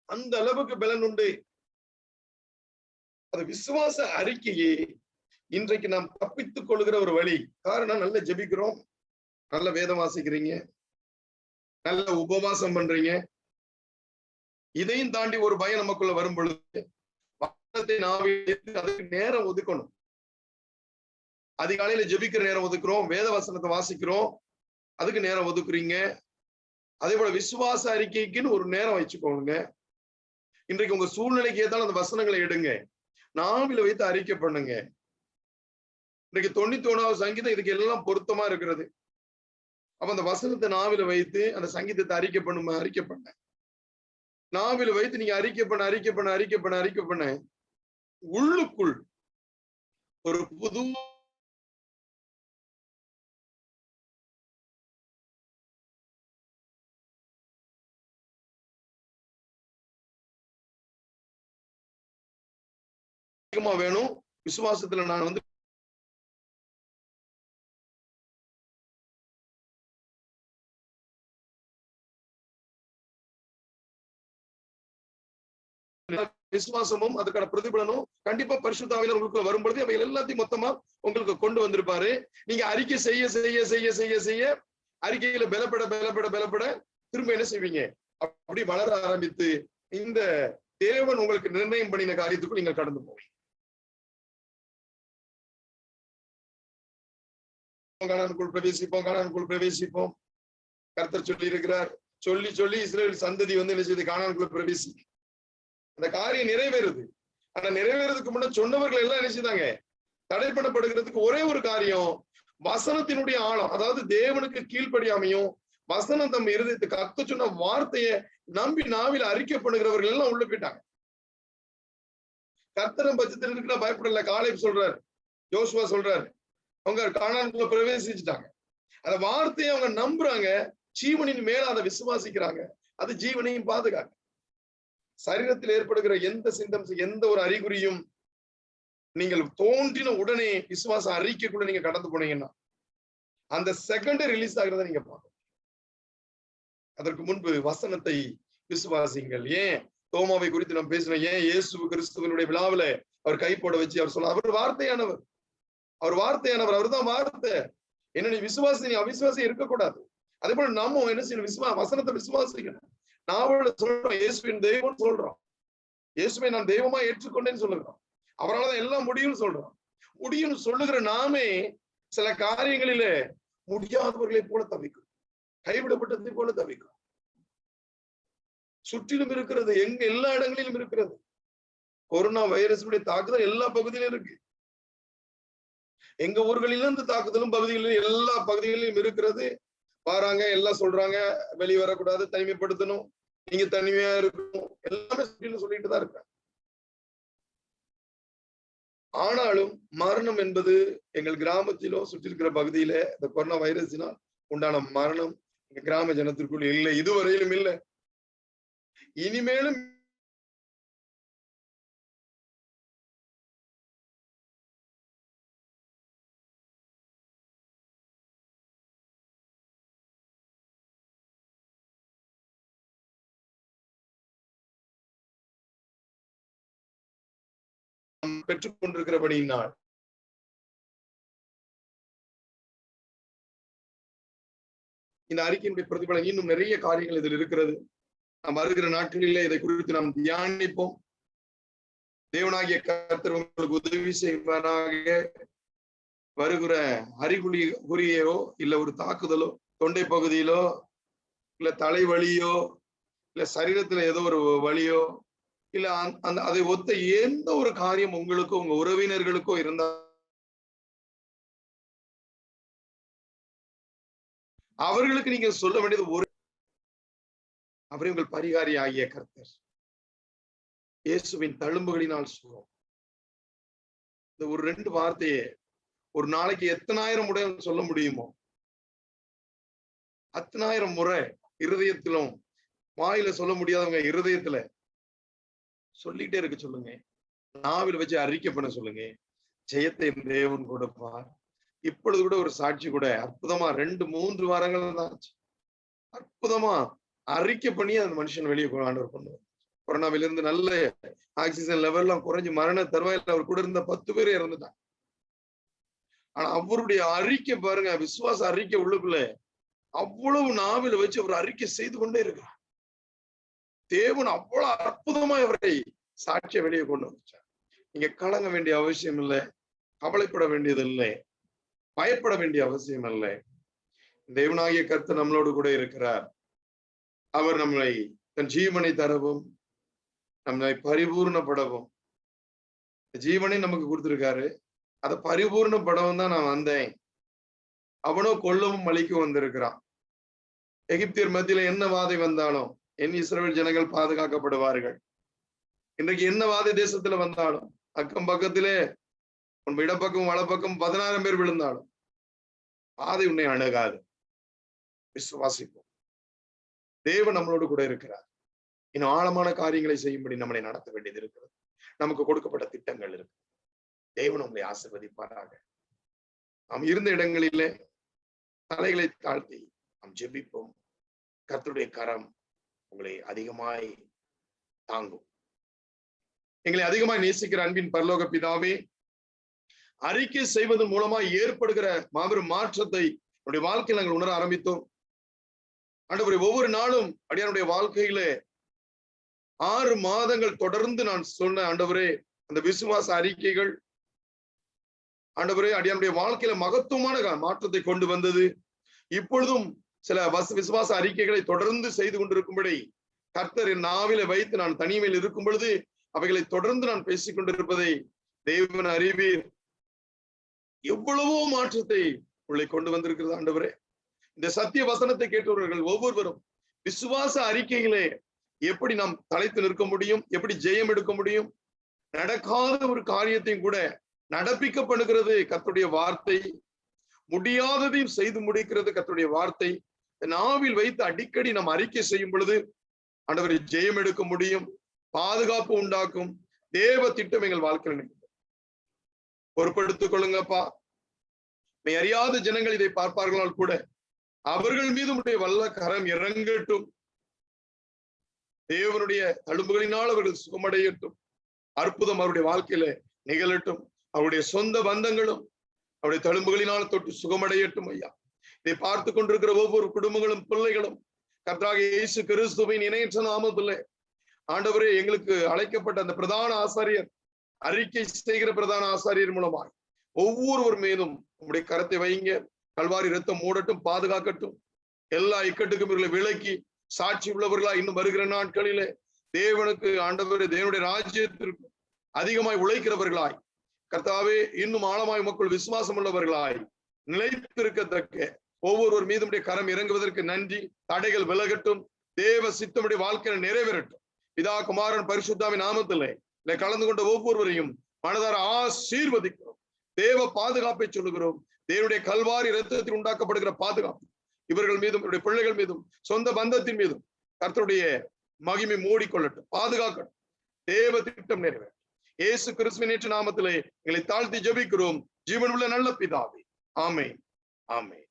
அந்த அளவுக்கு பலன் உண்டு. அது விசுவாச அறிக்கையே இன்றைக்கு நாம் தப்பித்துக் கொள்கிற ஒரு வழி. காரணம், நல்ல ஜெபிக்கிறோம், நல்ல வேதம் வாசிக்கிறீங்க, நல்ல உபவாசம் பண்றீங்க. இதையும் தாண்டி ஒரு பயம் நமக்குள்ள வரும் பொழுது அதுக்கு நேரம் ஒதுக்கணும். அதிகாலையில ஜெபிக்கிற நேரம் ஒதுக்குறோம், வேத வசனத்தை வாசிக்கிறோம், அதுக்கு நேரம் ஒதுக்குறீங்க. அதே போல விசுவாச அறிக்கைக்குன்னு ஒரு நேரம் வச்சுக்கோங்க. இன்றைக்கு உங்க சூழ்நிலைக்கு ஏதாலும் அந்த வசனங்களை எடுங்க, நாவில வைத்து அறிக்கை பண்ணுங்க. இன்றைக்கு 91வது சங்கீதம் இதுக்கு எல்லாம் பொருத்தமா இருக்கிறது. அப்ப அந்த வசனத்தை நாவில வைத்து அந்த சங்கீதத்தை அறிக்கை பண்ண நாவில வைத்து நீங்க அறிக்கை பண்ண உள்ளுக்குள் ஒரு புது வேணும். விசுவாசத்துல நான் விசுவாசமும் அதுக்கான பிரதிபலனும் கண்டிப்பா பரிசுத்த ஆவியானவர் உங்களுக்கு வரும்பொழுது அவை எல்லாத்தையும் மொத்தமா உங்களுக்கு கொண்டு வந்திருப்பாரு. நீங்க அறிக்கை செய்ய செய்ய செய்ய செய்ய செய்ய அறிக்கையில பலப்பட திரும்ப என்ன செய்வீங்க, அப்படி வளர ஆரம்பித்து இந்த தேவன் உங்களுக்கு நிர்ணயம் பண்ணின காரியத்துக்கும் நீங்கள் கடந்து போவீங்க. கானானுக்குள் பிரவேசிப்போம் கர்த்தர் சொல்லி இருக்கிறார். சொல்லி இஸ்ரவேல் சந்ததி என்ன செய்து கானானுக்குள்ள பிரவேசி. அந்த காரியம் நிறைவேறுது. ஆனா நிறைவேறதுக்கு முன்னாடி சொன்னவர்கள் எல்லாம் என்ன செய்தாங்க, தடை பண்ணப்படுகிறதுக்கு ஒரே ஒரு காரியம், வசனத்தினுடைய ஆழம். அதாவது தேவனுக்கு கீழ்ப்படியாமையும் வசனம் தம் இருதயத்தை கர்த்தர் சொன்ன வார்த்தையை நம்பி நாவில் அறிக்கை பண்ணுகிறவர்கள் எல்லாம் உள்ள போயிட்டாங்க. கர்த்தரும் பட்சத்தில் இருக்கிற பயப்படல. காலேப் சொல்றாரு, யோசுவா சொல்றாரு, அவங்க கானானுக்குள்ள பிரவேசிச்சுட்டாங்க. அந்த வார்த்தையை அவங்க நம்புறாங்க, ஜீவனின் மேல அதை விசுவாசிக்கிறாங்க, அது ஜீவனையும் பாதுகாக்க. சரீரத்தில் ஏற்படுகிற எந்த சிம்டம்ஸ், எந்த ஒரு அறிகுறியும் நீங்கள் தோன்றின உடனே விசுவாச அறிக்கைக்குள்ள நீங்க கடந்து போனீங்கன்னா அந்த செகண்ட் ரிலீஸ் ஆகிறத நீங்க பார்க்கணும். அதற்கு முன்பு வசனத்தை விசுவாசிங்கள். ஏன் தோமாவை குறித்து நம்ம பேசணும், ஏன் இயேசு கிறிஸ்துவனுடைய விழாவில அவர் கை போட வச்சு அவர் சொல்ல, அவர் வார்த்தையானவர், அவர் தான் வார்த்தை. என்ன நீ விசுவாசி, நீ அவிசுவாசி இருக்கக்கூடாது. அதே போல நம்ம என்ன செய்யணும், வசனத்தை விசுவாசிக்கணும். நாவல சொல்றோம் இயேசுவின் தெய்வம் சொல்றோம், இயேசுவை நான் தெய்வமா ஏற்றுக்கொண்டேன்னு சொல்லுகிறோம், அவரால்தான் எல்லாம் முடியும்னு சொல்றோம். முடியும்னு சொல்லுகிற நாமே சில காரியங்களில முடியாதவர்களை போல தவிக்கும், கைவிடப்பட்டதை போல தவிக்கும். சுற்றிலும் இருக்கிறது, எல்லா இடங்களிலும் இருக்கிறது. கொரோனா வைரஸுடைய தாக்குதல் எல்லா பகுதியிலும் இருக்கு. எங்க ஊர்களிலும் இந்த தாக்குதலும் பகுதிகளிலும் எல்லா பகுதிகளிலும் இருக்கிறது. வராங்க, எல்லாம் சொல்றாங்க வெளியே வரக்கூடாது, தனிமைப்படுத்தணும், நீங்க தனிமையா இருக்கணும், எல்லாமே சொல்லிட்டு தான் இருக்காங்க. ஆனாலும் மரணம் என்பது எங்கள் கிராமத்திலோ சுற்றி இருக்கிற பகுதியில இந்த கொரோனா வைரஸினால் உண்டான மரணம் கிராம ஜனத்திற்குள் இல்லை, இதுவரையிலும் இல்லை, இனிமேலும் பெற்றுக் கொண்டிருக்கிறபடியினால் இந்த அறிக்கையினுடைய பிரதிபலன் இன்னும் நிறைய காரியங்கள் இதில் இருக்கிறது. நாம் வருகிற நாட்களிலே இதை குறித்து நாம் தியானிப்போம். தேவனாகிய கர்த்தர் உங்களுக்கு உதவி செய்வாராக. வருகிற அறிகுறியோ இல்ல ஒரு தாக்குதலோ, தொண்டை பகுதியிலோ இல்ல தலைவலியோ இல்ல சரீரத்துல ஏதோ ஒரு வலியோ இல்ல அந்த அதை ஒத்த எந்த ஒரு காரியம் உங்களுக்கோ உங்க உறவினர்களுக்கோ இருந்தா அவர்களுக்கு நீங்க சொல்ல வேண்டியது அவரே உங்கள் பரிகாரி ஆகிய கர்த்தர் இயேசுவின் தழும்புகளினால் சுகம். இந்த ஒரு 2 வார்த்தையே ஒரு நாளைக்கு எத்தனாயிரம் முறை சொல்ல முடியுமோ அத்தனாயிரம் முறை இருதயத்திலும், வாயில சொல்ல முடியாதவங்க இருதயத்துல சொல்லிட்டே இருக்க சொல்லுங்க. நாவில் வச்சு அறிக்கை பண்ண சொல்லுங்க. ஜெயத்தை தேவன் கொடுப்பார். இப்பொழுது கூட ஒரு சாட்சி கூட அற்புதமா 2-3 வாரங்கள் தான் அற்புதமா அறிக்கை பண்ணி அந்த மனுஷன் வெளியே ஆண்டவர் பண்ணுவார். கொரோனாவிலிருந்து நல்ல ஆக்சிஜன் லெவல்லாம் குறைஞ்சு மரண தருவாயில் அவர் கூட இருந்த 10 பேர் இறந்துட்டாங்க. ஆனா அவருடைய அறிக்கை பாருங்க, விசுவாச அறிக்கை உள்ளுக்குள்ள அவ்வளவு நாவில் வச்சு அவர் அறிக்கை செய்து கொண்டே இருக்கிறார். தேவன் அவ்வளவு அற்புதமா அவரை சாட்சியை வெளியே கொண்டு வச்சார். நீங்க கலங்க வேண்டிய அவசியம் இல்லை, கவலைப்பட வேண்டியது இல்லை, பயப்பட வேண்டிய அவசியம் இல்லை. தேவனாகிய கர்த்தர் நம்மளோடு கூட இருக்கிறார். அவர் நம்மளை தன் ஜீவனை தரவும் நம்மை பரிபூர்ணப்படவும் ஜீவனை நமக்கு கொடுத்திருக்காரு. அதை பரிபூர்ணப்படவும் தான் நான் வந்தேன். அவனோ கொல்லவும் அழிக்கவும் வந்திருக்கிறான். எகிப்தியர் மத்தியில என்ன வாதை வந்தாலும் என் இஸ்ரவேல் ஜனங்கள் பாதுகாக்கப்படுவார்கள். இன்றைக்கு என்ன வாதை தேசத்துல வந்தாலும் அக்கம் பக்கத்திலே உன் இடப்பக்கம் வலப்பக்கம் 16 பேர் விழுந்தாலும் வாதை உன்னை அணுகாது. விசுவாசிப்போம். தேவன் நம்மளோடு கூட இருக்கிறார். இன்னும் ஆழமான காரியங்களை செய்யும்படி நம்மளை நடத்த வேண்டியது இருக்கிறது. நமக்கு கொடுக்கப்பட்ட திட்டங்கள் இருக்கு. தேவன் உங்களை ஆசீர்வதிப்பாராக. நாம் இருந்த இடங்களிலே தலைகளை தாழ்த்தி நாம் ஜெபிப்போம். கர்த்தருடைய கரம் உங்களை அதிகமாய் தாங்கும். எங்களை அதிகமாய் நேசிக்கிற அன்பின் பரலோக பிதாவே, அறிக்கை செய்வதன் மூலமா ஏற்படுகிற மாபெரும் மாற்றத்தை என்னுடைய வாழ்க்கையில் நாங்கள் உணர ஆரம்பித்தோம். ஆண்டவரே, ஒவ்வொரு நாளும் அடியானுடைய வாழ்க்கையில 6 மாதங்கள் தொடர்ந்து நான் சொன்ன ஆண்டவரே அந்த விசுவாச அறிக்கைகள் ஆண்டவரே அடியானுடைய வாழ்க்கையில மகத்துவமான மாற்றத்தை கொண்டு வந்தது. இப்பொழுதும் சில விசுவாச அறிக்கைகளை தொடர்ந்து செய்து கொண்டிருக்கும்படி கர்த்தர் என் நாவில வைத்து நான் தனிமையில் இருக்கும் பொழுது அவைகளை தொடர்ந்து நான் பேசிக் கொண்டிருப்பதை தேவன் அறிவீர். எவ்வளவோ மாற்றத்தை உள்ளே கொண்டு வந்திருக்கிறது ஆண்டவரே. இந்த சத்திய வசனத்தை கேட்டவர்கள் ஒவ்வொருவரும் விசுவாச அறிக்கைகளே எப்படி நாம் தலைத்து நிற்க முடியும், எப்படி ஜெயம் எடுக்க முடியும், நடக்காத ஒரு காரியத்தையும் கூட நடப்பிக்கப்படுகிறது கர்த்தருடைய வார்த்தை, முடியாததையும் செய்து முடிக்கிறது கர்த்தருடைய வார்த்தை. நாவில் வைத்து அடிக்கடி நாம் அறிக்கை செய்யும் பொழுது ஆண்டவரை ஜெயம் எடுக்க முடியும், பாதுகாப்பு உண்டாக்கும். தேவ திட்டம் எங்கள் வாழ்க்கையில் பொறுப்படுத்திக் கொள்ளுங்கப்பா. அறியாத ஜனங்கள் இதை பார்ப்பார்களால் கூட அவர்கள் மீது உடைய வல்ல கரம் இறங்கட்டும். தேவனுடைய தழும்புகளினால் அவர்கள் சுகமடையட்டும். அற்புதம் அவருடைய வாழ்க்கையில நிகழட்டும். அவருடைய சொந்த பந்தங்களும் அவருடைய தழும்புகளினால் தொட்டு சுகமடையட்டும் ஐயா. இதை பார்த்து கொண்டிருக்கிற ஒவ்வொரு குடும்பங்களும் பிள்ளைகளும் கர்த்தராகிய இயேசு கிறிஸ்துவின் இணையற்ற நாமத்திலே ஆண்டவரே எங்களுக்கு அழைக்கப்பட்ட அந்த பிரதான ஆசாரியர், அறிக்கை செய்கிற பிரதான ஆசாரியர் மூலமாக ஒவ்வொருவர் மீதும் உங்களுடைய கரத்தை வைங்க. கல்வாரி ரத்தம் மூடட்டும், பாதுகாக்கட்டும். எல்லா இக்கட்டுக்கும் இவர்களை விலக்கி சாட்சி உள்ளவர்களா இன்னும் வருகிற நாட்களிலே தேவனுக்கு ஆண்டவரே தேவனுடைய ராஜ்யத்திற்கு அதிகமாய் உழைக்கிறவர்களாய் கர்த்தாவே இன்னும் ஆழமாய் மக்கள் விசுவாசம் உள்ளவர்களாய் நிலைத்திருக்கத்தக்க ஒவ்வொருவர் மீதும் கரம் இறங்குவதற்கு நன்றி. தடைகள் விலகட்டும். தேவ சித்தமுடைய வாழ்க்கையில் நிறைவேறட்டும். பிதா குமாரன் பரிசுத்தாவின் நாமத்திலே கலந்து கொண்ட ஒவ்வொருவரையும் மனதார ஆசீர்வதிக்கிறோம். தேவ பாதுகாப்பை சொல்லுகிறோம். தேவனுடைய கல்வாரி இரத்தத்தில் உண்டாக்கப்படுகிற பாதுகாப்பு இவர்கள் மீதும் இவருடைய பிள்ளைகள் மீதும் சொந்த பந்தத்தின் மீதும் கர்த்தருடைய மகிமை மூடிக்கொள்ளட்டும், பாதுகாக்கட்டும். தேவ திட்டம் நிறைவேறும். இயேசு கிறிஸ்துவின் நேற்று நாமத்திலே எங்களை தாழ்த்தி ஜெபிக்கிறோம் ஜீவனுள்ள நல்ல பிதாவே. ஆமென், ஆமென்.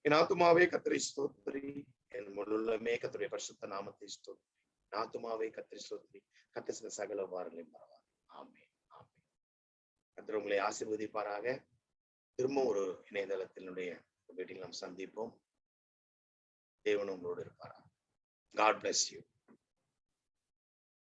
என் ஆத்துமாவே கர்த்தரை ஸ்தோத்திரி, என் முழுமே கர்த்தருடைய பரிசுத்த நாமத்தை ஸ்தோத்திரி. என் ஆத்துமாவே கர்த்தரை ஸ்தோத்திரி, கர்த்தர் செய்த சகல உபகாரங்களையும் மறவாதே. ஆமென், ஆமென். கர்த்தர் உங்களை ஆசீர்வதிப்பாராக. திரும்ப ஒரு இணையதளத்தினுடைய மீட்டிங் நாம் சந்திப்போம். தேவன் உங்களோடு இருப்பாராக. God bless you.